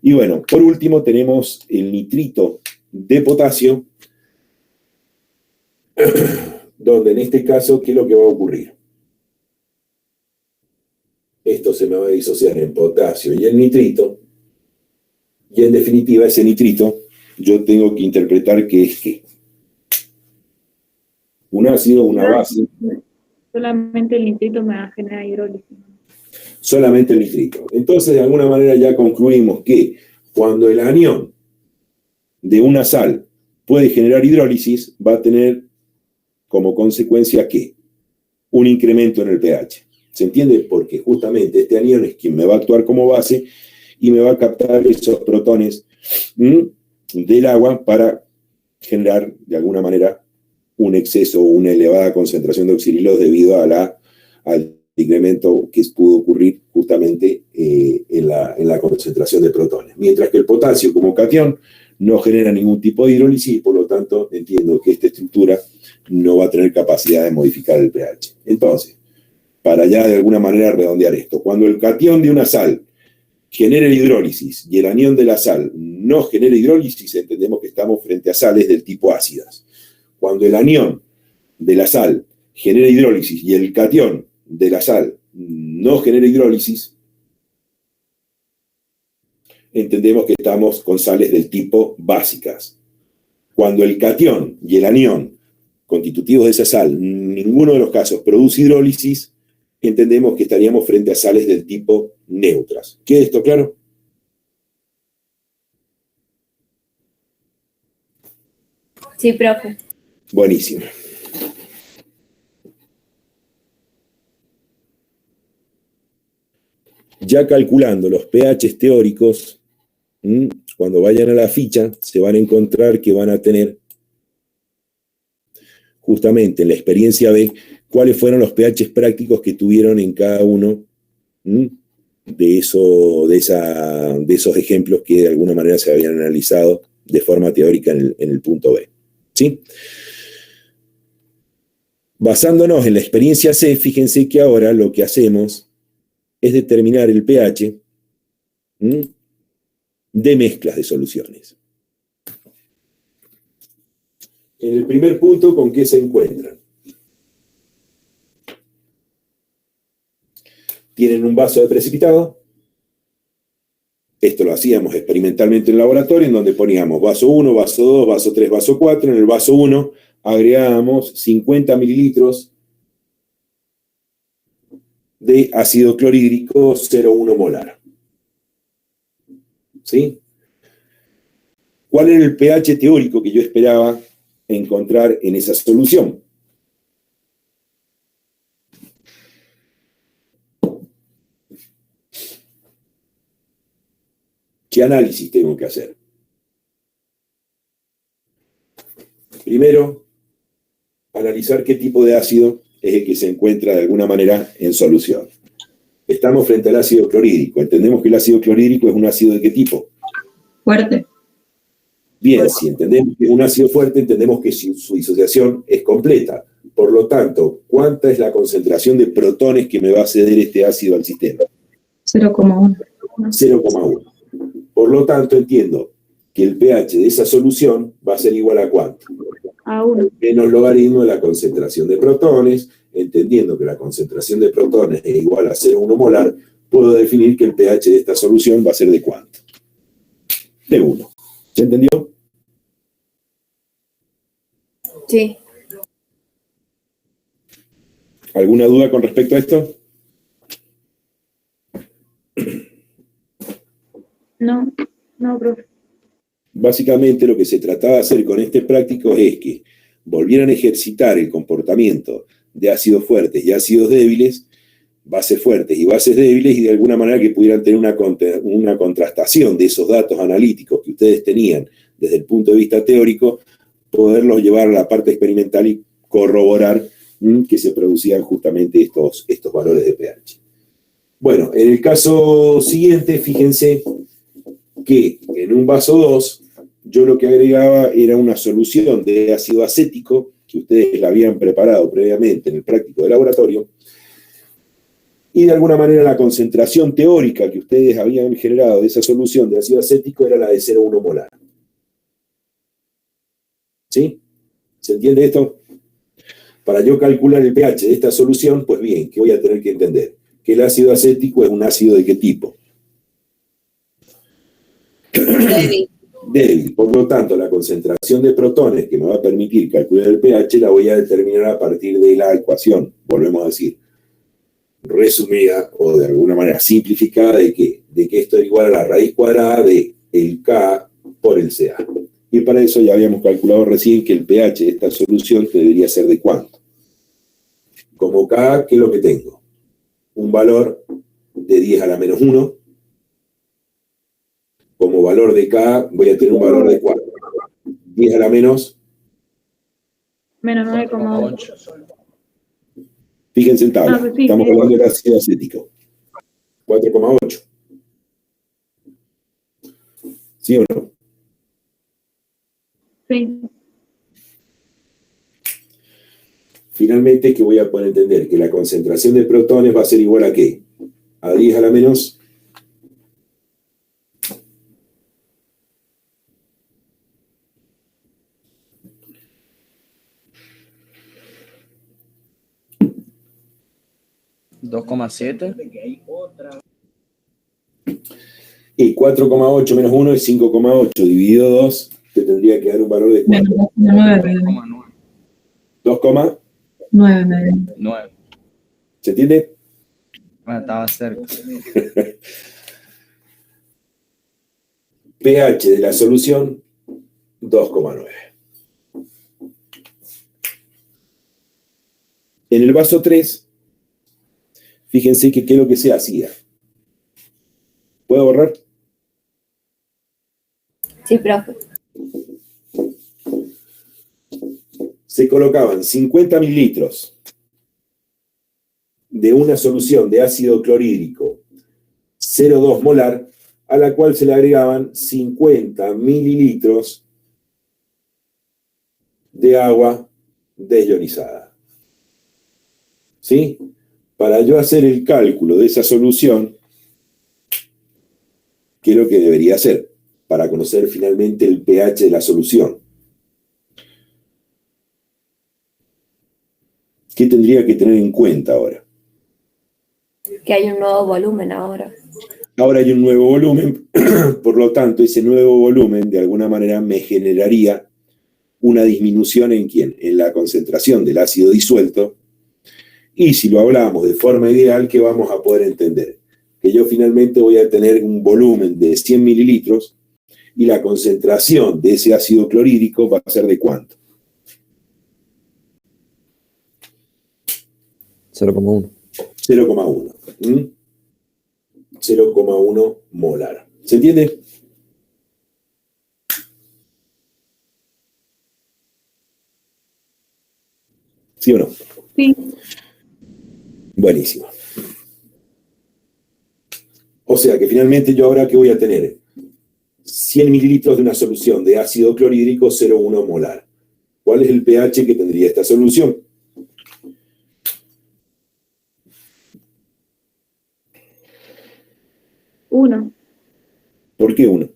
Y bueno, por último tenemos el nitrito de potasio, donde en este caso, ¿qué es lo que va a ocurrir? Esto se me va a disociar en potasio y en nitrito, y en definitiva ese nitrito yo tengo que interpretar que es ¿qué? Un ácido, una base. Solamente el nitrito me va a generar hidrólisis. Solamente el nitrito. Entonces, de alguna manera ya concluimos que cuando el anión de una sal puede generar hidrólisis, va a tener como consecuencia ¿qué? Un incremento en el pH. ¿Se entiende? Porque justamente este anión es quien me va a actuar como base y me va a captar esos protones del agua para generar, de alguna manera, un exceso o una elevada concentración de oxirilos debido al incremento que pudo ocurrir justamente en la concentración de protones. Mientras que el potasio, como catión, no genera ningún tipo de hidrólisis y por lo tanto entiendo que esta estructura no va a tener capacidad de modificar el pH. Entonces, para ya de alguna manera redondear esto, cuando el catión de una sal genera hidrólisis y el anión de la sal no genera hidrólisis, entendemos que estamos frente a sales del tipo ácidas. Cuando el anión de la sal genera hidrólisis y el catión de la sal no genera hidrólisis, entendemos que estamos con sales del tipo básicas. Cuando el catión y el anión constitutivos de esa sal, ninguno de los casos produce hidrólisis, entendemos que estaríamos frente a sales del tipo neutras. ¿Queda esto claro? Sí, profe. Buenísimo. Ya calculando los pHs teóricos, cuando vayan a la ficha, se van a encontrar que van a tener justamente en la experiencia B cuáles fueron los pHs prácticos que tuvieron en cada uno de esos ejemplos que de alguna manera se habían analizado de forma teórica en el punto B. ¿Sí? Basándonos en la experiencia C, fíjense que ahora lo que hacemos es determinar el pH de mezclas de soluciones. En el primer punto, ¿con qué se encuentran? Tienen un vaso de precipitado. Esto lo hacíamos experimentalmente en el laboratorio, en donde poníamos vaso 1, vaso 2, vaso 3, vaso 4. En el vaso 1 agregamos 50 mililitros de ácido clorhídrico 0,1 molar. ¿Sí? ¿Cuál era el pH teórico que yo esperaba encontrar en esa solución? ¿Qué análisis tengo que hacer? Primero, analizar qué tipo de ácido es el que se encuentra de alguna manera en solución. Estamos frente al ácido clorhídrico. Entendemos que el ácido clorhídrico es un ácido de qué tipo. Fuerte. Bien, si entendemos que es un ácido fuerte, entendemos que su disociación es completa. Por lo tanto, ¿cuánta es la concentración de protones que me va a ceder este ácido al sistema? 0,1. 0,1. Por lo tanto, entiendo que el pH de esa solución va a ser igual a ¿cuánto? A 1. Menos logaritmo de la concentración de protones. Entendiendo que la concentración de protones es igual a 0,1 molar, puedo definir que el pH de esta solución va a ser ¿de cuánto? De 1. ¿Se entendió? Sí. ¿Alguna duda con respecto a esto? No, profe. Básicamente lo que se trataba de hacer con este práctico es que volvieran a ejercitar el comportamiento de ácidos fuertes y ácidos débiles, bases fuertes y bases débiles, y de alguna manera que pudieran tener una contrastación de esos datos analíticos que ustedes tenían desde el punto de vista teórico, poderlos llevar a la parte experimental y corroborar que se producían justamente estos valores de pH. Bueno, en el caso siguiente, fíjense que en un vaso 2, yo lo que agregaba era una solución de ácido acético, que ustedes la habían preparado previamente en el práctico de laboratorio, y de alguna manera la concentración teórica que ustedes habían generado de esa solución de ácido acético era la de 0,1 molar. ¿Sí? ¿Se entiende esto? Para yo calcular el pH de esta solución, pues bien, ¿qué voy a tener que entender? Que el ácido acético es un ácido ¿de qué tipo? Débil. Débil. Por lo tanto, la concentración de protones que me va a permitir calcular el pH la voy a determinar a partir de la ecuación, volvemos a decir, resumida o de alguna manera simplificada de que esto es igual a la raíz cuadrada de el K por el Ca. Y para eso ya habíamos calculado recién que el pH de esta solución debería ser ¿de cuánto? Como K, ¿qué es lo que tengo? Un valor de 10 a la menos 1. Como valor de K voy a tener un valor de 4. 10 a la menos. Menos 9,8. Fíjense en tabla. Pues sí, Estamos hablando del ácido acético. 4,8. ¿Sí o no? Sí. Finalmente, que voy a poder entender que la concentración de protones va a ser igual a ¿qué? A 10 a la menos 2,7. y 4,8 menos 1 es 5,8. Dividido 2, te tendría que dar un valor de 4. 9,9. 2, 9. ¿se entiende? Bueno, estaba cerca. pH de la solución, 2,9. En el vaso 3, fíjense que qué es lo que se hacía. ¿Puedo borrar? Sí, profe. Se colocaban 50 mililitros de una solución de ácido clorhídrico 0,2 molar, a la cual se le agregaban 50 mililitros de agua desionizada. ¿Sí? Para yo hacer el cálculo de esa solución, ¿qué es lo que debería hacer? Para conocer finalmente el pH de la solución. ¿Qué tendría que tener en cuenta ahora? Que hay un nuevo volumen ahora. Ahora hay un nuevo volumen, por lo tanto, ese nuevo volumen de alguna manera me generaría una disminución ¿en quién? En la concentración del ácido disuelto. Y si lo hablamos de forma ideal, ¿qué vamos a poder entender? Que yo finalmente voy a tener un volumen de 100 mililitros y la concentración de ese ácido clorhídrico va a ser ¿de cuánto? 0,1. 0,1. 0,1 molar. ¿Se entiende? ¿Sí o no? Sí. Buenísimo. O sea que finalmente yo ahora ¿qué voy a tener? 100 mililitros de una solución de ácido clorhídrico 0,1 molar. ¿Cuál es el pH que tendría esta solución? 1. ¿Por qué 1?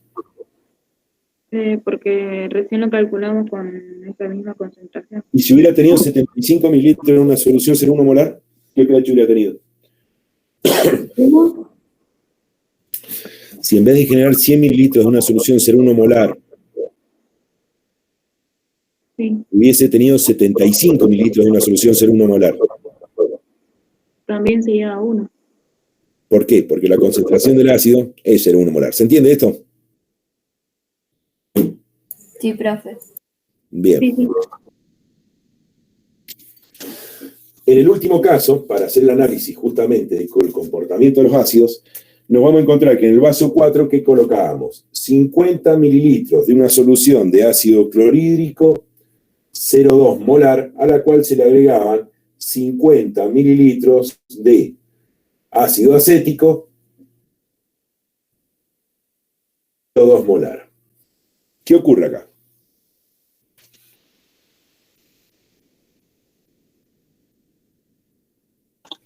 Porque recién lo calculamos con esa misma concentración. Y si hubiera tenido 75 mililitros en una solución 0,1 molar, ¿qué pH hubiera tenido? ¿Cómo? Si en vez de generar 100 mililitros de una solución 0,1 molar, Sí. hubiese tenido 75 mililitros de una solución 0,1 molar. También se llega a 1. ¿Por qué? Porque la concentración del ácido es 0,1 molar. ¿Se entiende esto? Sí, profe. Bien. Sí, sí. En el último caso, para hacer el análisis justamente del comportamiento de los ácidos, nos vamos a encontrar que en el vaso 4, ¿qué colocábamos? 50 mililitros de una solución de ácido clorhídrico 0,2 molar, a la cual se le agregaban 50 mililitros de ácido acético 0,2 molar. ¿Qué ocurre acá?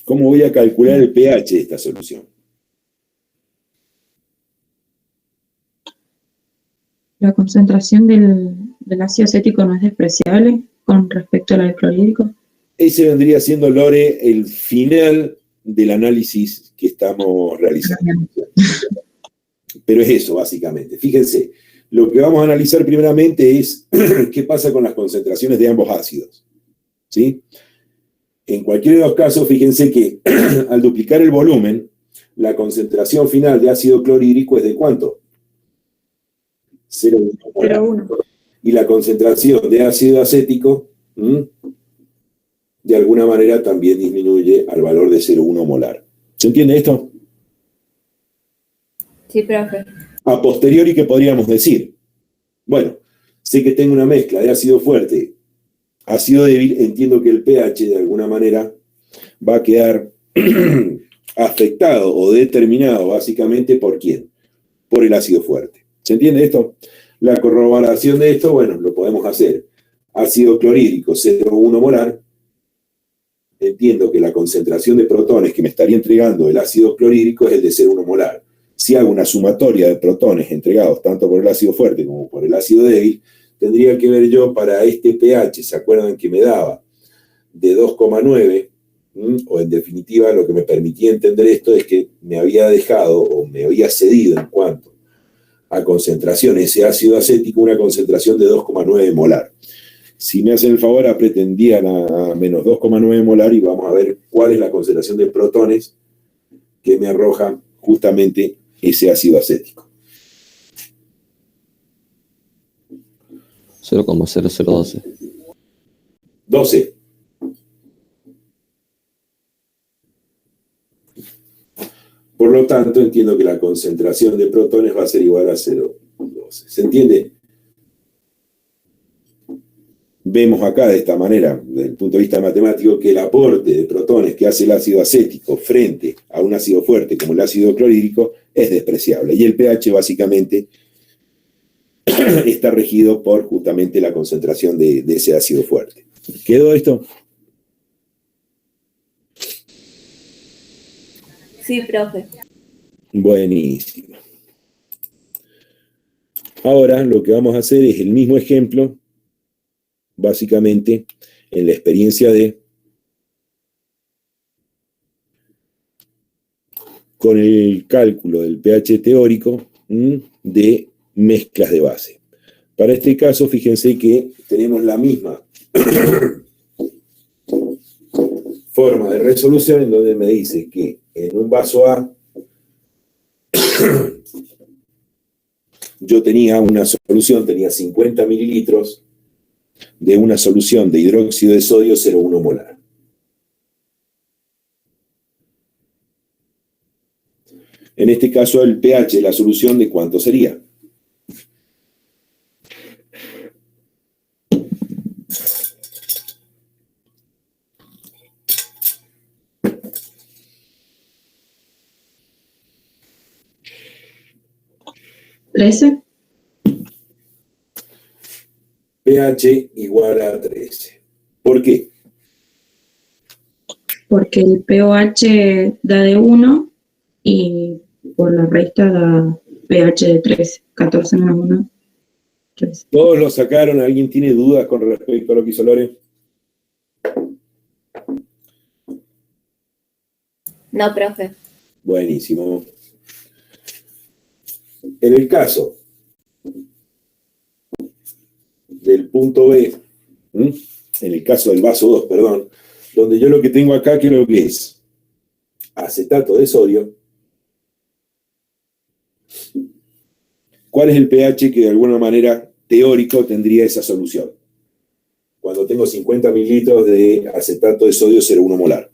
¿Cómo voy a calcular el pH de esta solución? La concentración del ácido acético no es despreciable con respecto al clorhídrico. Ese vendría siendo, Lore, el final del análisis que estamos realizando. Pero es eso, básicamente. Fíjense, lo que vamos a analizar primeramente es qué pasa con las concentraciones de ambos ácidos. ¿Sí? En cualquiera de los casos, fíjense que al duplicar el volumen, la concentración final de ácido clorhídrico es ¿de cuánto? 0,1 molar. 0,1. Y la concentración de ácido acético, de alguna manera también disminuye al valor de 0,1 molar. ¿Se entiende esto? Sí, profe. A posteriori, ¿qué podríamos decir? Bueno, sé que tengo una mezcla de ácido fuerte, ácido débil, entiendo que el pH de alguna manera va a quedar afectado o determinado básicamente ¿por quién? Por el ácido fuerte. ¿Se entiende esto? La corroboración de esto, bueno, lo podemos hacer. Ácido clorhídrico 0,1 molar. Entiendo que la concentración de protones que me estaría entregando el ácido clorhídrico es el de 0,1 molar. Si hago una sumatoria de protones entregados tanto por el ácido fuerte como por el ácido débil, tendría que ver yo para este pH, ¿se acuerdan que me daba? De 2,9, o en definitiva lo que me permitía entender esto es que me había dejado o me había cedido en cuanto a concentración ese ácido acético una concentración de 2,9 molar. Si me hacen el favor, pretendían a menos 2,9 molar y vamos a ver cuál es la concentración de protones que me arroja justamente ese ácido acético. 0,0012. 12. Por lo tanto, entiendo que la concentración de protones va a ser igual a 0,12. ¿Se entiende? Vemos acá de esta manera, desde el punto de vista matemático, que el aporte de protones que hace el ácido acético frente a un ácido fuerte como el ácido clorhídrico es despreciable. Y el pH básicamente está regido por justamente la concentración de ese ácido fuerte. ¿Quedó esto? Sí, profe. Buenísimo. Ahora lo que vamos a hacer es el mismo ejemplo, básicamente en la experiencia con el cálculo del pH teórico de mezclas de base. Para este caso, fíjense que tenemos la misma forma de resolución en donde me dice que en un vaso A yo tenía una solución, tenía 50 mililitros de una solución de hidróxido de sodio 0,1 molar. En este caso, el pH de la solución, ¿de cuánto sería? ¿13? pH igual a 13. ¿Por qué? Porque el pOH da de 1 y por la resta da pH de 13. 14 menos 1, 13. ¿Todos lo sacaron? ¿Alguien tiene dudas con respecto a lo que hizo Lore? No, profe. Buenísimo. En el caso del punto B, en el caso del vaso 2, perdón, donde yo lo que tengo acá, ¿qué es lo que es? Acetato de sodio. ¿Cuál es el pH que de alguna manera teórico tendría esa solución? Cuando tengo 50 mililitros de acetato de sodio 0,1 molar.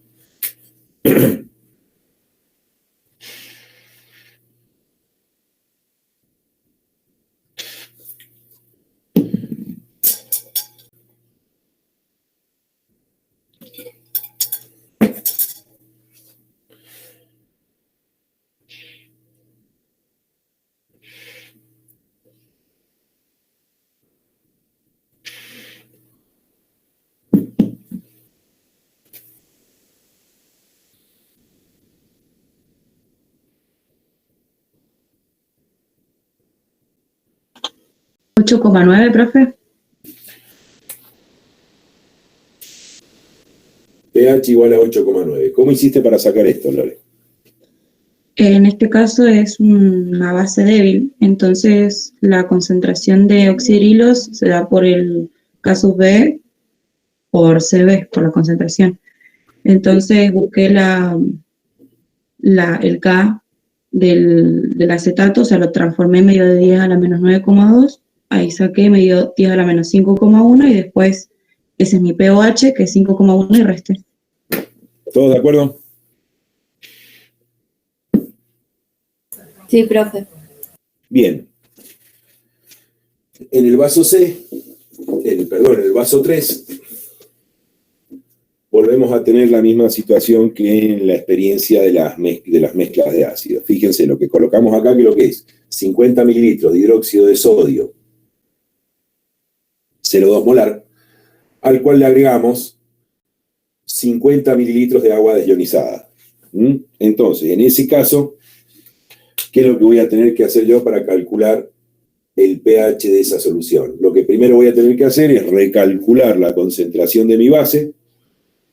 ¿8,9, profe? pH igual a 8,9. ¿Cómo hiciste para sacar esto, Lore? En este caso es una base débil, entonces la concentración de oxidrilos se da por el casus B por CB, por la concentración. Entonces busqué el K del acetato, o sea, lo transformé en medio de 10 a la menos 9,2, ahí saqué medio 10 a la menos 5,1 y después ese es mi pOH, que es 5,1 y resté. ¿Todos de acuerdo? Sí, profe. Bien. En el vaso C, en el vaso 3, volvemos a tener la misma situación que en la experiencia de las mezclas de ácidos. Fíjense, lo que colocamos acá, que lo que es 50 mililitros de hidróxido de sodio 0,2 molar, al cual le agregamos 50 mililitros de agua desionizada. Entonces, en ese caso, ¿qué es lo que voy a tener que hacer yo para calcular el pH de esa solución? Lo que primero voy a tener que hacer es recalcular la concentración de mi base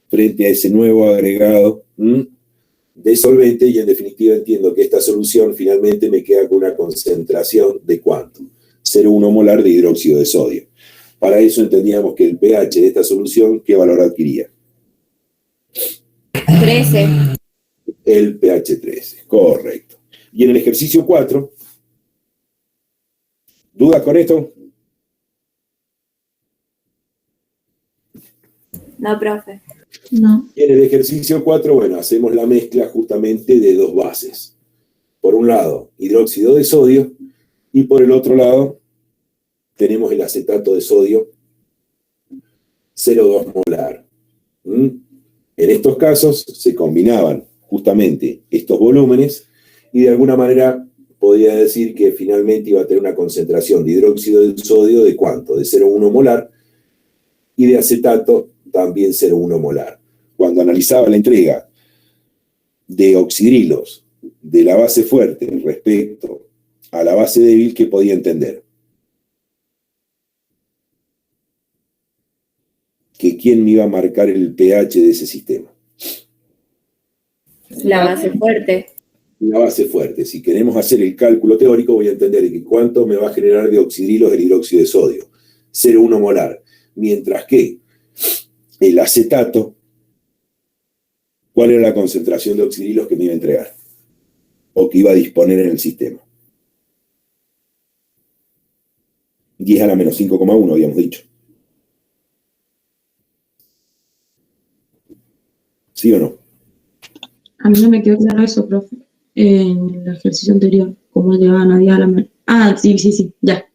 frente a ese nuevo agregado de solvente, y en definitiva entiendo que esta solución finalmente me queda con una concentración de ¿cuánto? 0,1 molar de hidróxido de sodio. Para eso entendíamos que el pH de esta solución, ¿qué valor adquiría? 13. El pH 13, correcto. Y en el ejercicio 4, ¿dudas con esto? No, profe. No. Y en el ejercicio 4, bueno, hacemos la mezcla justamente de dos bases. Por un lado, hidróxido de sodio, y por el otro lado, tenemos el acetato de sodio 0,2 molar. En estos casos se combinaban justamente estos volúmenes y de alguna manera podría decir que finalmente iba a tener una concentración de hidróxido de sodio de ¿cuánto? De 0,1 molar, y de acetato también 0,1 molar. Cuando analizaba la entrega de oxidrilos de la base fuerte respecto a la base débil, ¿qué podía entender? Que ¿quién me iba a marcar el pH de ese sistema? La base fuerte. la base fuerte. Si queremos hacer el cálculo teórico, voy a entender que cuánto me va a generar de oxidrilos el hidróxido de sodio. 0,1 molar. Mientras que el acetato, ¿cuál era la concentración de oxidrilos que me iba a entregar? O que iba a disponer en el sistema. 10 a la menos 5,1 habíamos dicho. ¿Sí o no? A mí no me quedó claro eso, profe, en el ejercicio anterior, cómo llegaban a 10 a la menos. Ah, sí, ya.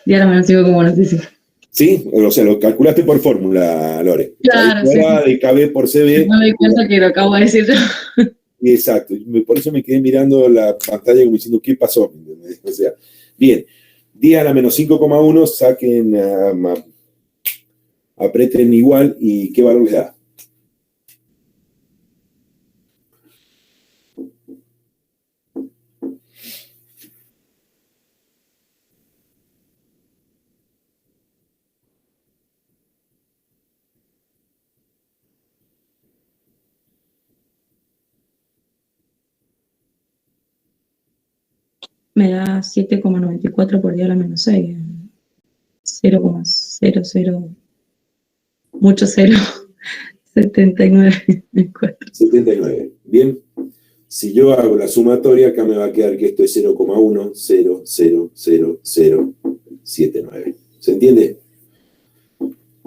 10 a la menos 5,1, sí. ¿Sí? O sea, lo calculaste por fórmula, Lore. Claro, sí. De KB por CB. No me di cuenta que lo acabo de decir yo. Exacto. Por eso me quedé mirando la pantalla como diciendo, ¿qué pasó? O sea, bien. 10 a la menos 5,1, saquen, aprieten igual y ¿qué valor les da? Me da 7,94 por 10 a la menos 6. 0,00. Mucho cero. 79. 79. Bien. Si yo hago la sumatoria, acá me va a quedar que esto es 0,1000079. ¿Se entiende?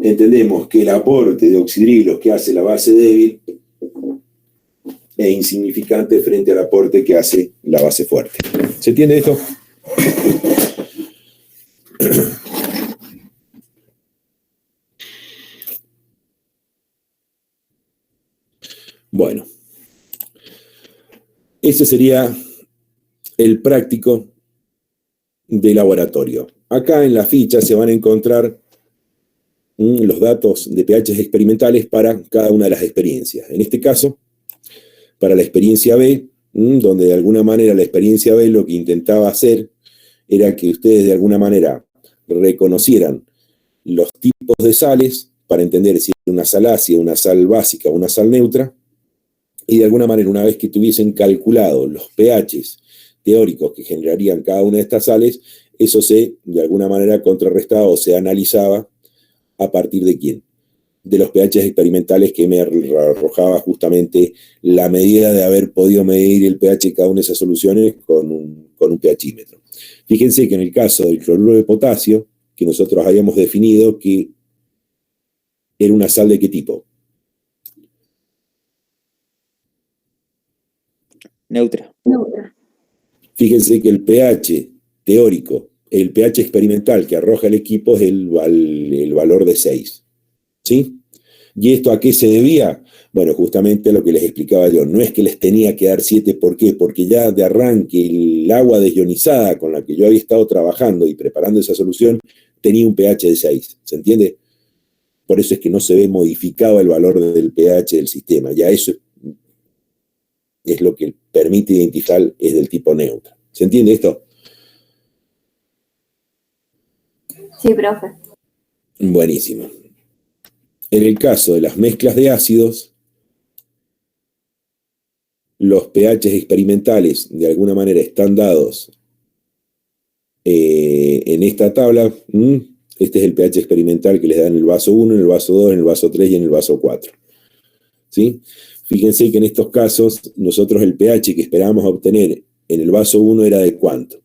Entendemos que el aporte de oxidrilos que hace la base débil es insignificante frente al aporte que hace la base fuerte. ¿Se entiende esto? Bueno, ese sería el práctico de laboratorio. Acá en la ficha se van a encontrar los datos de pH experimentales para cada una de las experiencias. En este caso, para la experiencia B, donde de alguna manera la experiencia B lo que intentaba hacer era que ustedes de alguna manera reconocieran los tipos de sales para entender si era una sal ácida, una sal básica o una sal neutra, y de alguna manera, una vez que tuviesen calculado los pHs teóricos que generarían cada una de estas sales, eso se, de alguna manera, contrarrestaba o se analizaba a partir de quién. De los pHs experimentales que me arrojaba justamente la medida de haber podido medir el pH de cada una de esas soluciones con un pHímetro. Fíjense que en el caso del cloruro de potasio, que nosotros habíamos definido que era una sal de qué tipo. Neutra. Fíjense que el pH teórico, el pH experimental que arroja el equipo es el valor de 6. ¿Sí? ¿Y esto a qué se debía? Bueno, justamente lo que les explicaba yo. No es que les tenía que dar 7, ¿por qué? Porque ya de arranque el agua desionizada con la que yo había estado trabajando y preparando esa solución tenía un pH de 6. ¿Se entiende? Por eso es que no se ve modificado el valor del pH del sistema. Ya eso es lo que permite identificar es del tipo neutro. ¿Se entiende esto? Sí, profe. Buenísimo. En el caso de las mezclas de ácidos, los pHs experimentales de alguna manera están dados en esta tabla. Este es el pH experimental que les da en el vaso 1, en el vaso 2, en el vaso 3 y en el vaso 4. ¿Sí? Fíjense que en estos casos nosotros el pH que esperábamos obtener en el vaso 1 era de ¿cuánto?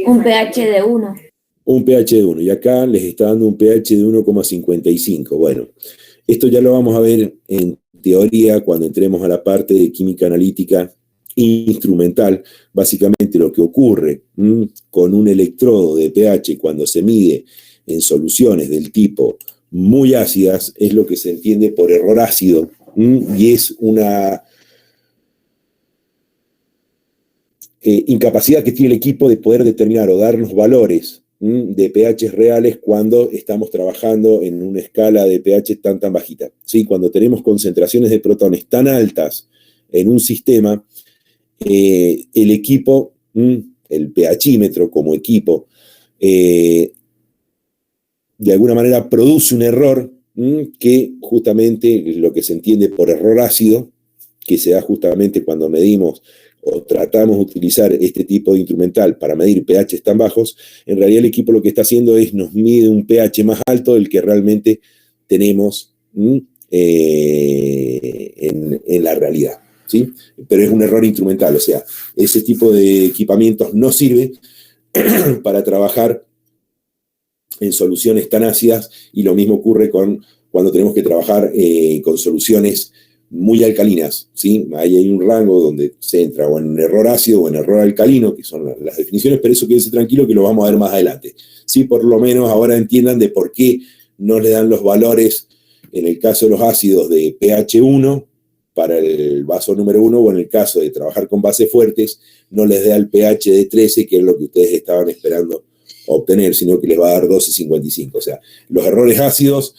Un pH de 1. Un pH de 1. Y acá les está dando un pH de 1,55. Bueno, esto ya lo vamos a ver en teoría cuando entremos a la parte de química analítica instrumental. Básicamente lo que ocurre con un electrodo de pH cuando se mide en soluciones del tipo muy ácidas es lo que se entiende por error ácido, y es una incapacidad que tiene el equipo de poder determinar o darnos valores de pH reales cuando estamos trabajando en una escala de pH tan bajita. ¿Sí? Cuando tenemos concentraciones de protones tan altas en un sistema, el equipo, el pHímetro como equipo, de de alguna manera produce un error que justamente es lo que se entiende por error ácido, que se da justamente cuando medimos o tratamos de utilizar este tipo de instrumental para medir pH tan bajos. En realidad el equipo lo que está haciendo es nos mide un pH más alto del que realmente tenemos en la realidad, ¿sí? Pero es un error instrumental, o sea, ese tipo de equipamientos no sirve para trabajar en soluciones tan ácidas, y lo mismo ocurre cuando tenemos que trabajar con soluciones muy alcalinas, ¿sí? Ahí hay un rango donde se entra o en error ácido o en error alcalino, que son las definiciones, pero eso quédense tranquilo que lo vamos a ver más adelante. Sí, por lo menos ahora entiendan de por qué no le dan los valores, en el caso de los ácidos, de pH 1 para el vaso número 1, o en el caso de trabajar con bases fuertes, no les da el pH de 13, que es lo que ustedes estaban esperando obtener, sino que les va a dar 12,55. O sea, los errores ácidos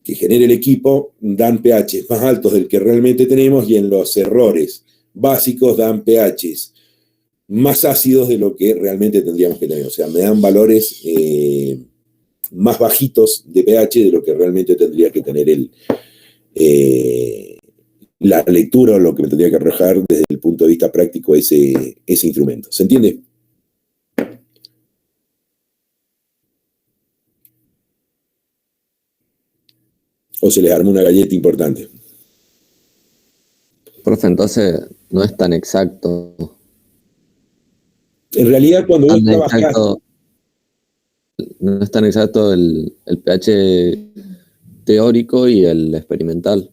que genera el equipo dan pH más altos del que realmente tenemos, y en los errores básicos dan pHs más ácidos de lo que realmente tendríamos que tener. O sea, me dan valores más bajitos de pH de lo que realmente tendría que tener la lectura, o lo que me tendría que arrojar desde el punto de vista práctico ese instrumento. ¿Se entiende? ¿O se les armó una galleta importante? Profe, entonces no es tan exacto. En realidad, cuando vos trabajás... No es tan exacto el pH teórico y el experimental.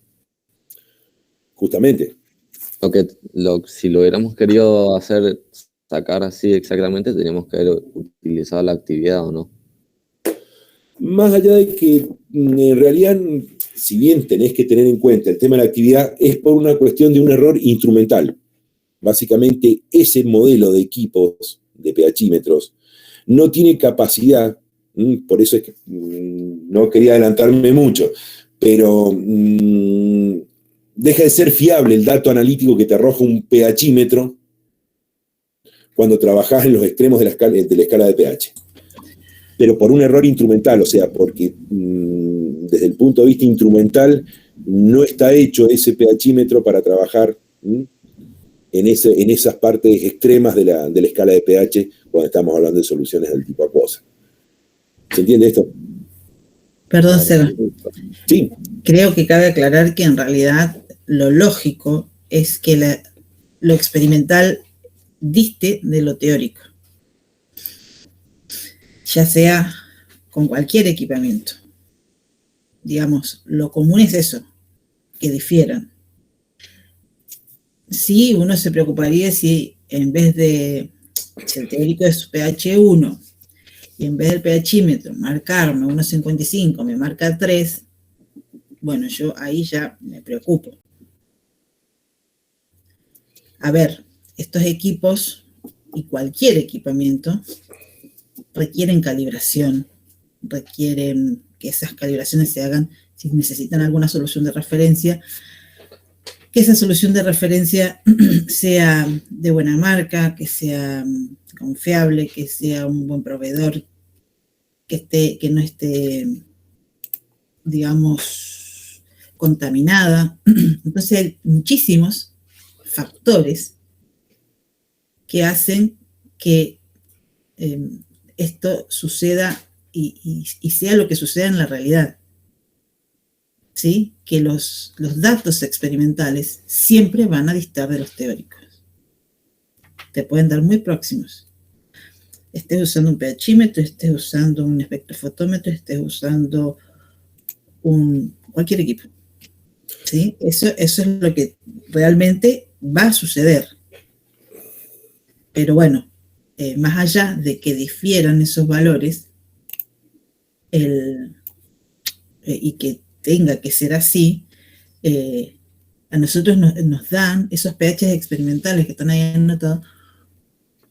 Justamente. Si lo hubiéramos querido sacar así exactamente, teníamos que haber utilizado la actividad, ¿o no? Más allá de que en realidad, si bien tenés que tener en cuenta el tema de la actividad, es por una cuestión de un error instrumental. Básicamente, ese modelo de equipos de pHímetros no tiene capacidad, por eso es que no quería adelantarme mucho, pero deja de ser fiable el dato analítico que te arroja un pHímetro cuando trabajás en los extremos de la escala de pH. Pero por un error instrumental, o sea, porque desde el punto de vista instrumental no está hecho ese pHímetro para trabajar en esas partes extremas de la escala de pH cuando estamos hablando de soluciones del tipo acuosa. ¿Se entiende esto? Perdón, Seba. Sí. Creo que cabe aclarar que en realidad lo lógico es que lo experimental diste de lo teórico, ya sea con cualquier equipamiento. Digamos, lo común es eso, que difieran. Sí, uno se preocuparía si en vez de, si el teórico es pH 1, y en vez del pHímetro marcarme 1,55, me marca 3, bueno, yo ahí ya me preocupo. A ver, estos equipos y cualquier equipamiento requieren calibración, requieren que esas calibraciones se hagan si necesitan alguna solución de referencia, que esa solución de referencia sea de buena marca, que sea confiable, que sea un buen proveedor, que no esté, digamos, contaminada. Entonces hay muchísimos factores que hacen que esto suceda y sea lo que suceda en la realidad. ¿Sí? Que los datos experimentales siempre van a distar de los teóricos. Te pueden dar muy próximos. Estés usando un pHímetro, estés usando un espectrofotómetro, estés usando cualquier equipo. ¿Sí? Eso es lo que realmente va a suceder. Pero bueno, más allá de que difieran esos valores y que tenga que ser así, a nosotros nos dan esos pHs experimentales que están ahí anotados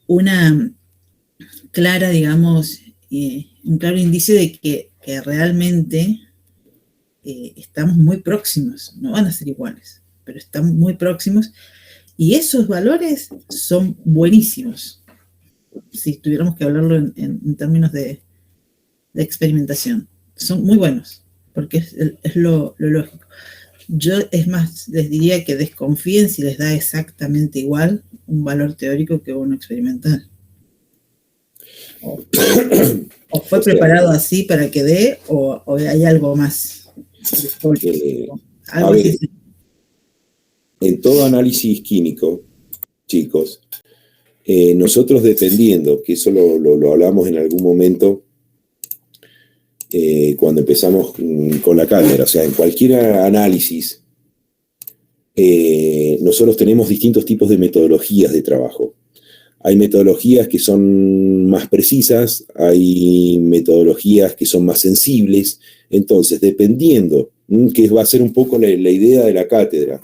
una clara, digamos, un claro indicio de que realmente estamos muy próximos. No van a ser iguales, pero estamos muy próximos, y esos valores son buenísimos. Si tuviéramos que hablarlo en términos de de experimentación. Son muy buenos, porque es lo lógico. Yo, es más, les diría que desconfíen si les da exactamente igual un valor teórico que uno experimental. O fue preparado así para que dé, o hay algo más. A ver, en todo análisis químico, chicos, nosotros dependiendo, que eso lo hablamos en algún momento cuando empezamos con la cátedra, o sea, en cualquier análisis, nosotros tenemos distintos tipos de metodologías de trabajo. Hay metodologías que son más precisas, hay metodologías que son más sensibles. Entonces, dependiendo, que va a ser un poco la idea de la cátedra,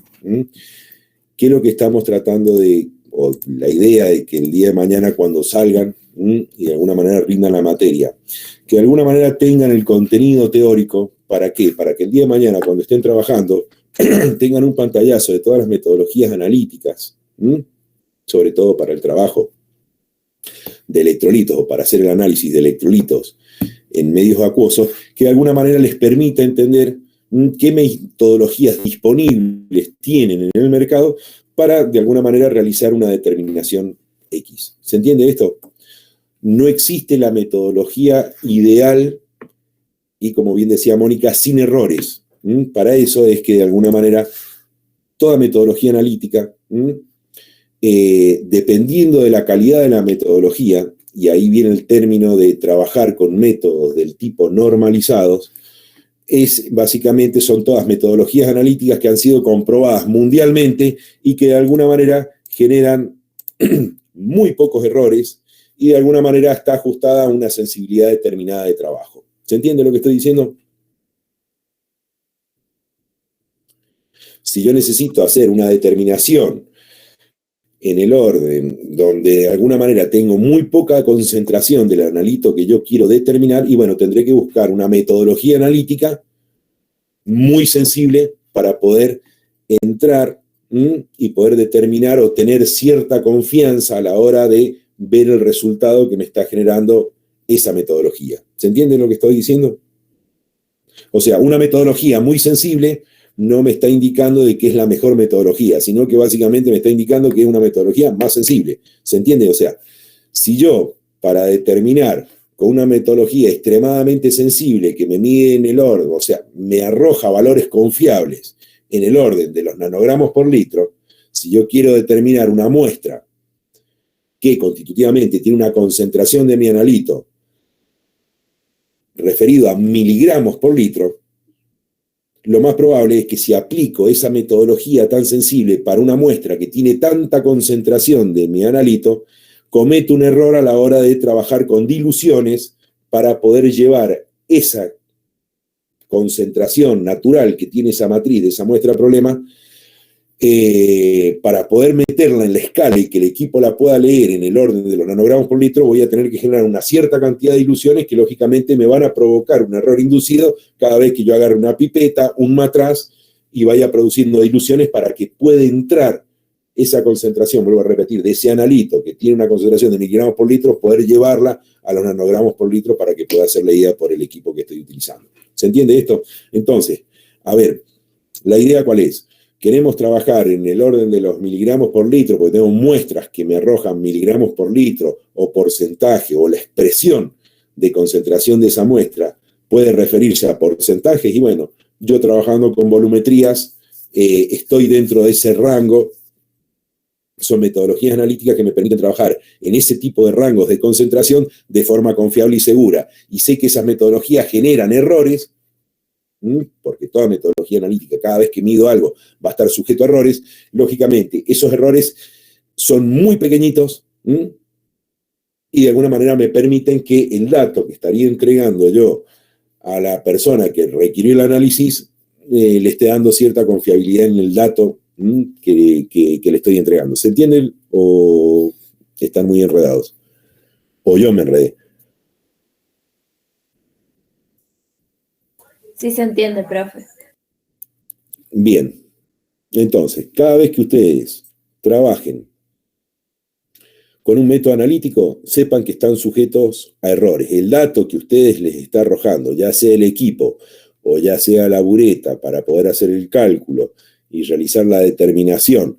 qué es lo que estamos tratando de, o la idea de que el día de mañana cuando salgan y de alguna manera rindan la materia, que de alguna manera tengan el contenido teórico. ¿Para qué? Para que el día de mañana cuando estén trabajando tengan un pantallazo de todas las metodologías analíticas, sobre todo para el trabajo de electrolitos o para hacer el análisis de electrolitos en medios acuosos, que de alguna manera les permita entender qué metodologías disponibles tienen en el mercado para de alguna manera realizar una determinación X. ¿Se entiende esto? No existe la metodología ideal y, como bien decía Mónica, sin errores. Para eso es que de alguna manera toda metodología analítica, dependiendo de la calidad de la metodología, y ahí viene el término de trabajar con métodos del tipo normalizados, básicamente son todas metodologías analíticas que han sido comprobadas mundialmente y que de alguna manera generan muy pocos errores y de alguna manera está ajustada a una sensibilidad determinada de trabajo. ¿Se entiende lo que estoy diciendo? Si yo necesito hacer una determinación en el orden donde de alguna manera tengo muy poca concentración del analito que yo quiero determinar, y bueno, tendré que buscar una metodología analítica muy sensible para poder entrar y poder determinar o tener cierta confianza a la hora de ver el resultado que me está generando esa metodología. ¿Se entiende lo que estoy diciendo? O sea, una metodología muy sensible no me está indicando de que es la mejor metodología, sino que básicamente me está indicando que es una metodología más sensible. ¿Se entiende? O sea, si yo, para determinar con una metodología extremadamente sensible que me mide en el orden, o sea, me arroja valores confiables en el orden de los nanogramos por litro, si yo quiero determinar una muestra que constitutivamente tiene una concentración de mi analito referido a miligramos por litro, lo más probable es que si aplico esa metodología tan sensible para una muestra que tiene tanta concentración de mi analito, cometo un error a la hora de trabajar con diluciones para poder llevar esa concentración natural que tiene esa matriz de esa muestra problema, para poder meterla en la escala y que el equipo la pueda leer en el orden de los nanogramos por litro, voy a tener que generar una cierta cantidad de diluciones que lógicamente me van a provocar un error inducido cada vez que yo agarre una pipeta, un matraz y vaya produciendo diluciones para que pueda entrar esa concentración, vuelvo a repetir, de ese analito que tiene una concentración de miligramos por litro, poder llevarla a los nanogramos por litro para que pueda ser leída por el equipo que estoy utilizando. ¿Se entiende esto? Entonces, a ver, ¿la idea cuál es? Queremos trabajar en el orden de los miligramos por litro, porque tengo muestras que me arrojan miligramos por litro, o porcentaje, o la expresión de concentración de esa muestra puede referirse a porcentajes, y bueno, yo trabajando con volumetrías, estoy dentro de ese rango. Son metodologías analíticas que me permiten trabajar en ese tipo de rangos de concentración de forma confiable y segura. Y sé que esas metodologías generan errores, porque toda metodología analítica, cada vez que mido algo, va a estar sujeto a errores. Lógicamente, esos errores son muy pequeñitos y de alguna manera me permiten que el dato que estaría entregando yo a la persona que requirió el análisis le esté dando cierta confiabilidad en el dato que le estoy entregando. ¿Se entienden o están muy enredados? O yo me enredé. Sí se entiende, profe. Bien, entonces, cada vez que ustedes trabajen con un método analítico, sepan que están sujetos a errores. El dato que ustedes les está arrojando, ya sea el equipo o ya sea la bureta, para poder hacer el cálculo y realizar la determinación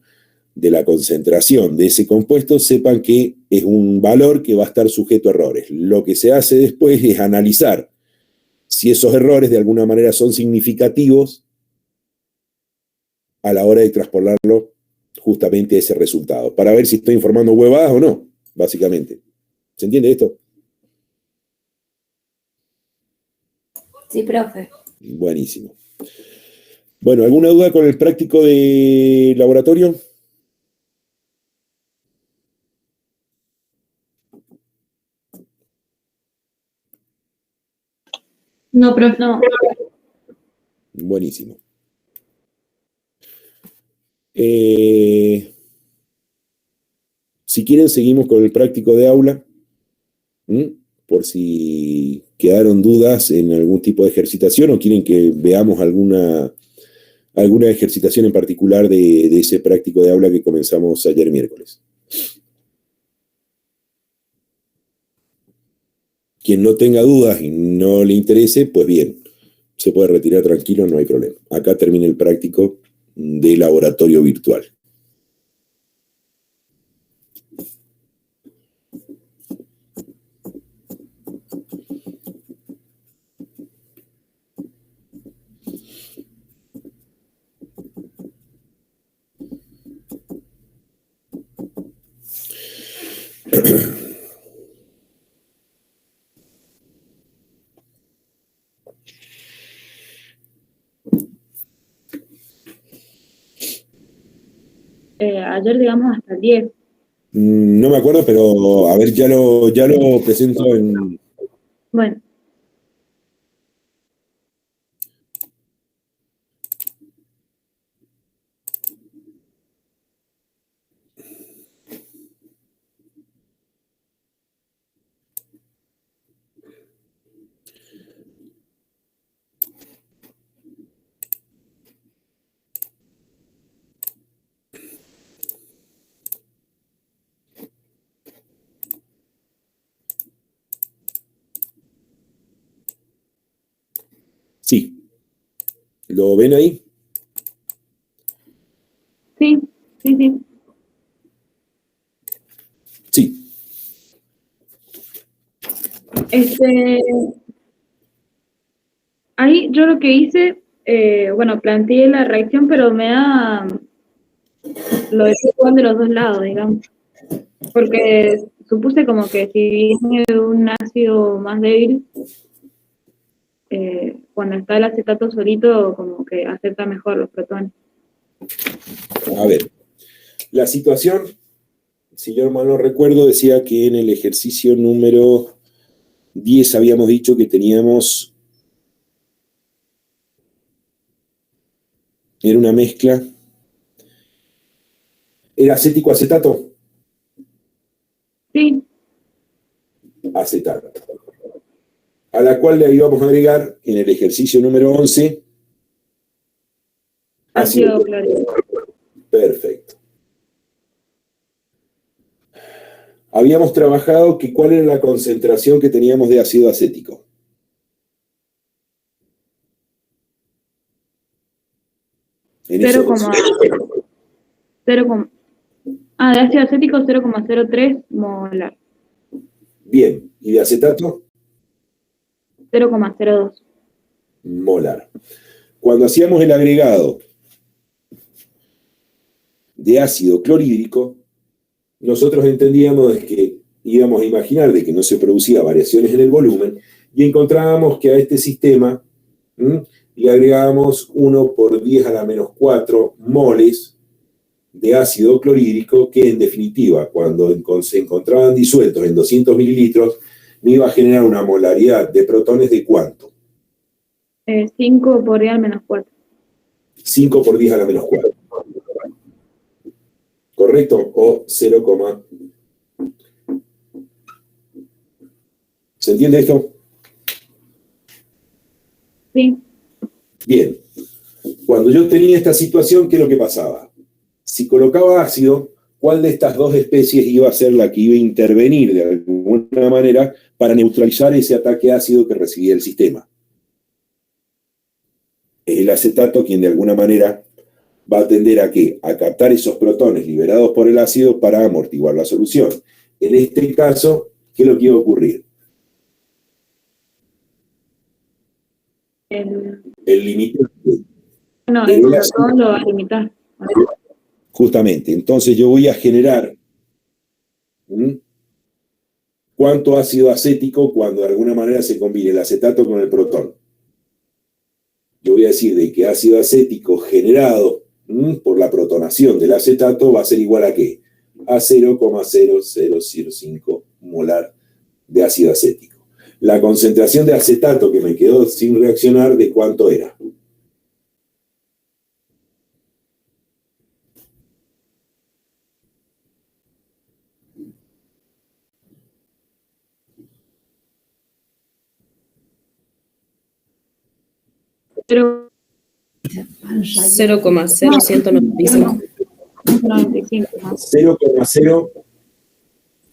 de la concentración de ese compuesto, sepan que es un valor que va a estar sujeto a errores. Lo que se hace después es analizar si esos errores de alguna manera son significativos a la hora de traspolarlo justamente a ese resultado, para ver si estoy informando huevadas o no, básicamente. ¿Se entiende esto? Sí, profe. Buenísimo. Bueno, ¿alguna duda con el práctico de laboratorio? No, profe. No, Buenísimo. Si quieren, seguimos con el práctico de aula. Por si quedaron dudas en algún tipo de ejercitación o quieren que veamos alguna ejercitación en particular de ese práctico de aula que comenzamos ayer miércoles. Quien no tenga dudas y no le interese, pues bien, se puede retirar tranquilo, no hay problema. Acá termina el práctico de laboratorio virtual. ayer digamos hasta el 10. No me acuerdo, pero a ver, ya lo presento en... Bueno, Sí. ¿Lo ven ahí? sí, sí, sí. Sí. Ahí yo lo que hice, bueno, planteé la reacción, pero me da lo de Juan de los dos lados, digamos. Porque supuse como que si viene un ácido más débil, cuando está el acetato solito, como que acepta mejor los protones. A ver, la situación, si yo mal no recuerdo, decía que en el ejercicio número 10 habíamos dicho que teníamos, era una mezcla, ¿era acético-acetato? Sí, Acetato. A la cual le íbamos a agregar en el ejercicio número 11 ácido clorhídrico. Perfecto. Habíamos trabajado que cuál era la concentración que teníamos de ácido acético. En De eso, ácido acético 0,03 molar. bien. ¿Y de acetato? 0,02. Molar. Cuando hacíamos el agregado de ácido clorhídrico, nosotros entendíamos que íbamos a imaginar de que no se producía variaciones en el volumen y encontrábamos que a este sistema le agregábamos 1 por 10 a la menos 4 moles de ácido clorhídrico que en definitiva, cuando se encontraban disueltos en 200 mililitros, me iba a generar una molaridad de protones de ¿cuánto? 5 por 10 al menos 4. 5 por 10 a la menos 4. ¿Correcto? O 0, ¿se entiende esto? Sí, Bien. Cuando yo tenía esta situación, ¿qué es lo que pasaba? Si colocaba ácido, ¿cuál de estas dos especies iba a ser la que iba a intervenir de alguna manera para neutralizar ese ataque ácido que recibía el sistema? Es el acetato quien de alguna manera va a tender a ¿qué? A captar esos protones liberados por el ácido para amortiguar la solución. En este caso, ¿qué es lo que iba a ocurrir? El limitante. No, el protón lo va a limitar. Justamente, entonces yo voy a generar cuánto ácido acético cuando de alguna manera se combine el acetato con el protón. Yo voy a decir de que ácido acético generado por la protonación del acetato va a ser igual a ¿qué? A 0,0005 molar de ácido acético. La concentración de acetato que me quedó sin reaccionar, ¿de cuánto era? Pero 0,0195. 95 más. 0,0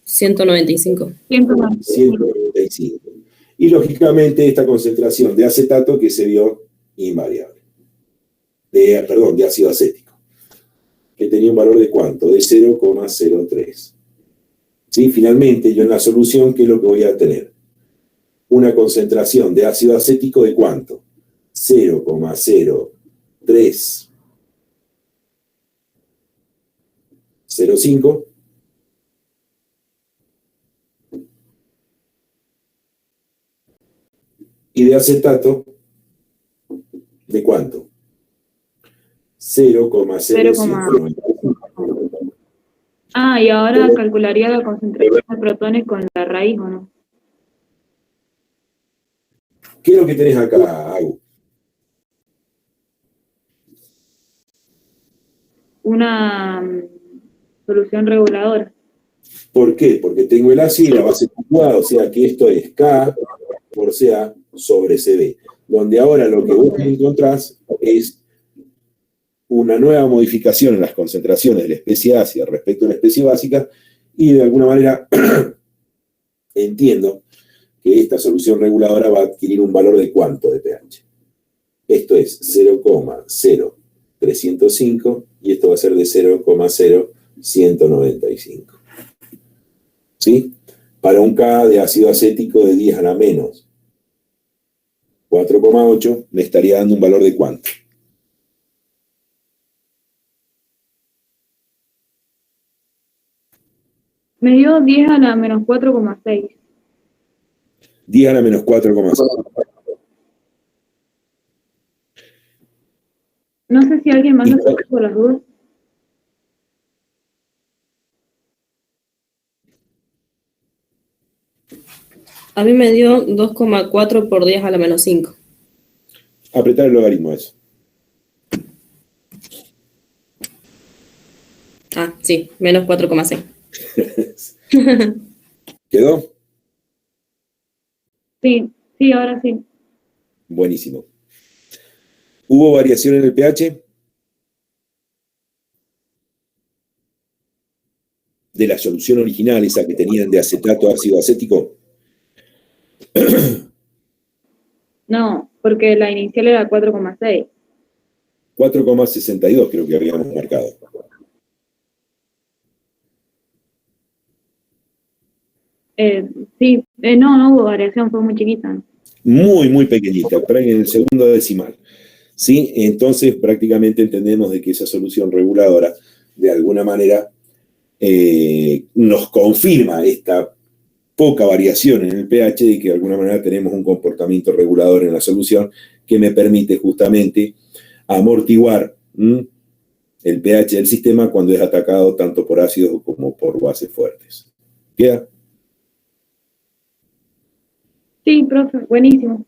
195. 195. Y lógicamente esta concentración de acetato que se vio invariable. De ácido acético. Que tenía un valor de ¿cuánto? De 0,03. ¿Sí? Finalmente yo en la solución, ¿qué es lo que voy a tener? Una concentración de ácido acético de ¿cuánto? 0,0305 y de acetato ¿de cuánto? 0,05. Ah, y ahora calcularía la concentración de protones con la raíz, ¿o no? ¿Qué es lo que tenés acá, Agu? Una solución reguladora. ¿Por qué? Porque tengo el ácido y la base puntuada, o sea que esto es K por CA sobre CB, donde ahora lo que vos encontrás es una nueva modificación en las concentraciones de la especie ácida respecto a la especie básica, y de alguna manera entiendo que esta solución reguladora va a adquirir un valor de ¿cuánto de pH? Esto es 0,0305 y esto va a ser de 0,0195. ¿Sí? Para un K de ácido acético de 10 a la menos 4,8 me estaría dando un valor de ¿cuánto? Me dio 10 a la menos 4,6. 10 a la menos 4,6. No sé si alguien más lo sabe por las dudas. A mí me dio 2,4 por 10 a la menos 5. Apretar el logaritmo a eso. Ah, sí, menos 4,6. ¿Quedó? Sí, ahora sí. Buenísimo. ¿Hubo variación en el pH? De la solución original, esa que tenían de acetato ácido acético. No, porque la inicial era 4,6. 4,62 creo que habíamos marcado. Sí, no hubo variación, fue muy chiquita. Muy, muy pequeñita, pero en el segundo decimal. ¿Sí? Entonces prácticamente entendemos de que esa solución reguladora, de alguna manera, nos confirma esta poca variación en el pH y que de alguna manera tenemos un comportamiento regulador en la solución que me permite justamente amortiguar el pH del sistema cuando es atacado tanto por ácidos como por bases fuertes. ¿Queda? Sí, profe, buenísimo.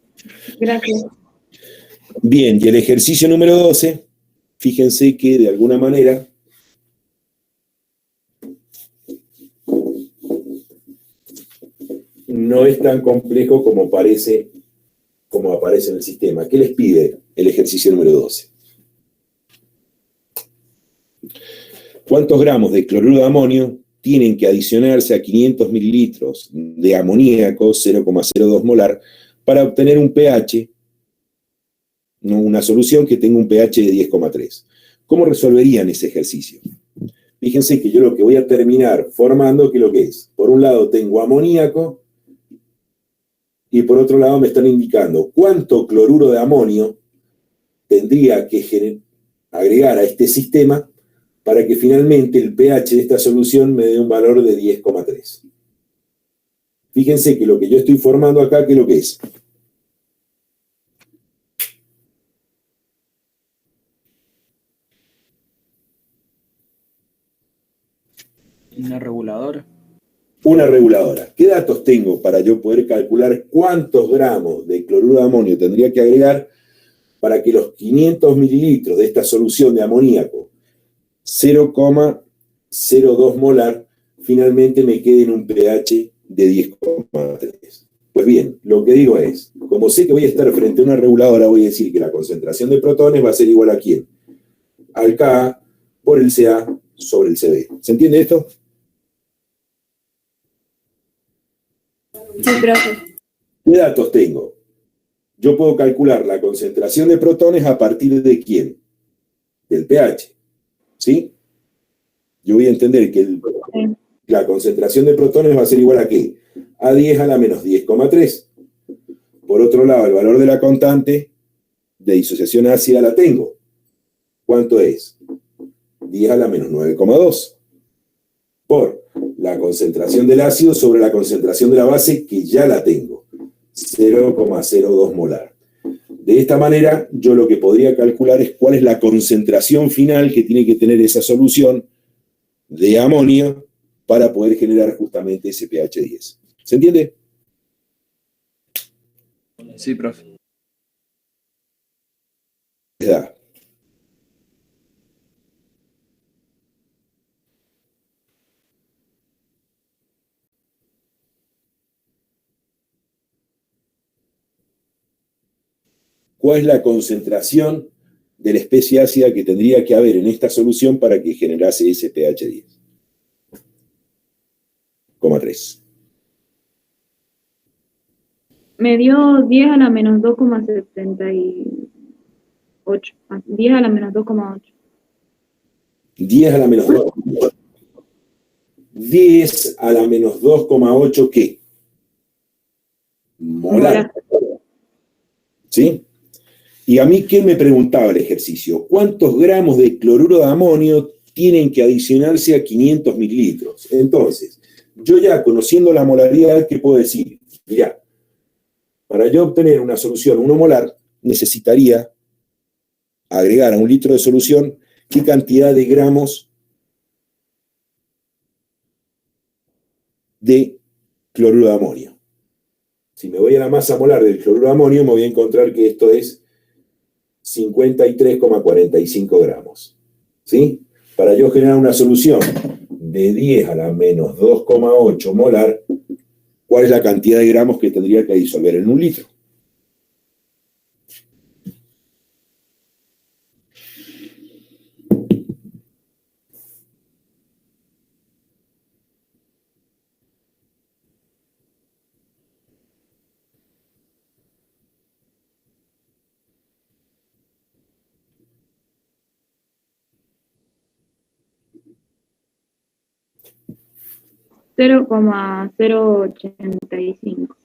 Gracias. Bien, y el ejercicio número 12, fíjense que de alguna manera no es tan complejo como aparece en el sistema. ¿Qué les pide el ejercicio número 12? ¿Cuántos gramos de cloruro de amonio tienen que adicionarse a 500 mililitros de amoníaco, 0,02 molar, para obtener un pH, ¿no? Una solución que tenga un pH de 10,3? ¿Cómo resolverían ese ejercicio? Fíjense que yo lo que voy a terminar formando, ¿qué es lo que es? Por un lado tengo amoníaco y por otro lado me están indicando cuánto cloruro de amonio tendría que agregar a este sistema para que finalmente el pH de esta solución me dé un valor de 10,3. Fíjense que lo que yo estoy formando acá, ¿qué es lo que es? Una reguladora. Una reguladora. ¿Qué datos tengo para yo poder calcular cuántos gramos de cloruro de amonio tendría que agregar para que los 500 mililitros de esta solución de amoníaco, 0,02 molar, finalmente me quede en un pH de 10,3? Pues bien, lo que digo es, como sé que voy a estar frente a una reguladora, voy a decir que la concentración de protones va a ser igual a ¿quién? Al Ka por el Ca sobre el Cb. ¿Se entiende esto? Sí, profe. ¿Qué datos tengo? Yo puedo calcular la concentración de protones a partir de ¿quién? Del pH. ¿Sí? Yo voy a entender que la concentración de protones va a ser igual a ¿qué? A 10 a la menos 10,3. Por otro lado, el valor de la constante de disociación ácida la tengo. ¿Cuánto es? 10 a la menos 9,2. Por la concentración del ácido sobre la concentración de la base, que ya la tengo. 0,02 molar. De esta manera, yo lo que podría calcular es cuál es la concentración final que tiene que tener esa solución de amonio para poder generar justamente ese pH 10. ¿Se entiende? Sí, profe. Da. ¿Cuál es la concentración de la especie ácida que tendría que haber en esta solución para que generase ese pH 10,3? Me dio 10 a la menos 2,78. 10 a la menos 2,8. 10 a la menos 2. 10 a la menos 2,8, ¿qué? Molar. ¿Sí? Y a mí, ¿qué me preguntaba el ejercicio? ¿Cuántos gramos de cloruro de amonio tienen que adicionarse a 500 mililitros? Entonces, yo ya conociendo la molaridad, ¿qué puedo decir? Mirá, para yo obtener una solución 1 molar, necesitaría agregar a 1 litro de solución qué cantidad de gramos de cloruro de amonio. Si me voy a la masa molar del cloruro de amonio, me voy a encontrar que esto es 53,45 gramos. ¿Sí? Para yo generar una solución de 10 a la menos 2,8 molar, ¿cuál es la cantidad de gramos que tendría que disolver en 1 litro? $0,085.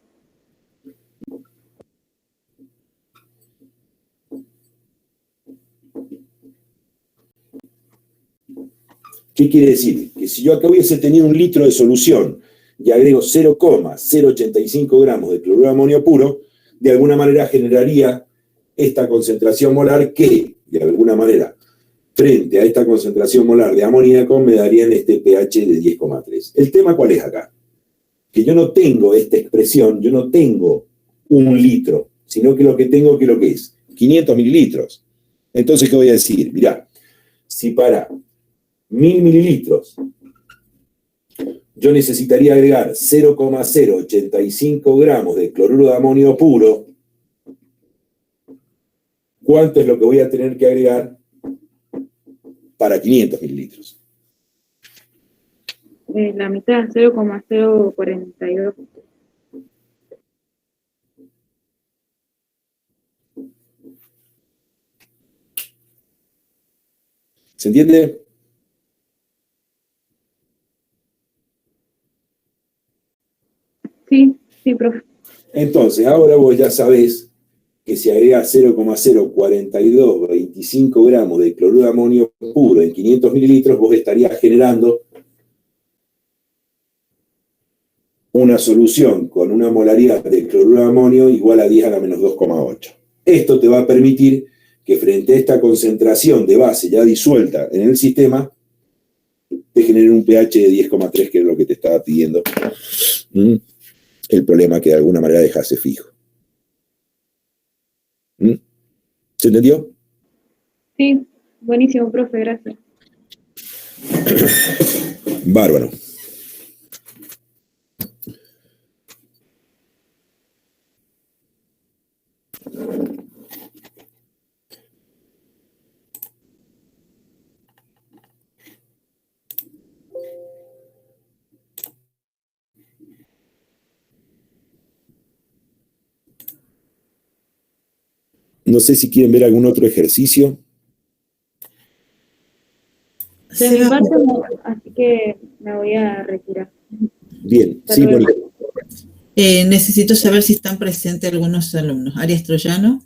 ¿Qué quiere decir? Que si yo acá hubiese tenido 1 litro de solución y agrego 0,085 gramos de cloruro de amonio puro, de alguna manera generaría esta concentración molar que, de alguna manera, frente a esta concentración molar de amoníaco, me darían este pH de 10,3. ¿El tema cuál es acá? Que yo no tengo esta expresión, yo no tengo 1 litro, sino que lo que tengo, ¿qué es lo que es? 500 mililitros. Entonces, ¿qué voy a decir? Mirá, si para 1000 mililitros yo necesitaría agregar 0,085 gramos de cloruro de amonio puro, ¿cuánto es lo que voy a tener que agregar para 500 mililitros? La mitad, 0,042. ¿Se entiende? Sí, sí, profe. Entonces, ahora vos ya sabés que si agregás 0,04225 gramos de cloruro de amonio puro en 500 mililitros, vos estarías generando una solución con una molaridad de cloruro de amonio igual a 10 a la menos 2,8. Esto te va a permitir que frente a esta concentración de base ya disuelta en el sistema, te genere un pH de 10,3, que es lo que te estaba pidiendo. El problema que de alguna manera dejase fijo. ¿Se entendió? Sí, buenísimo, profe, gracias. Bárbaro. No sé si quieren ver algún otro ejercicio. De mi parte, no, así que me voy a retirar. Bien, Hasta sí, luego. Mónica. Necesito saber si están presentes algunos alumnos. Arias Troyano.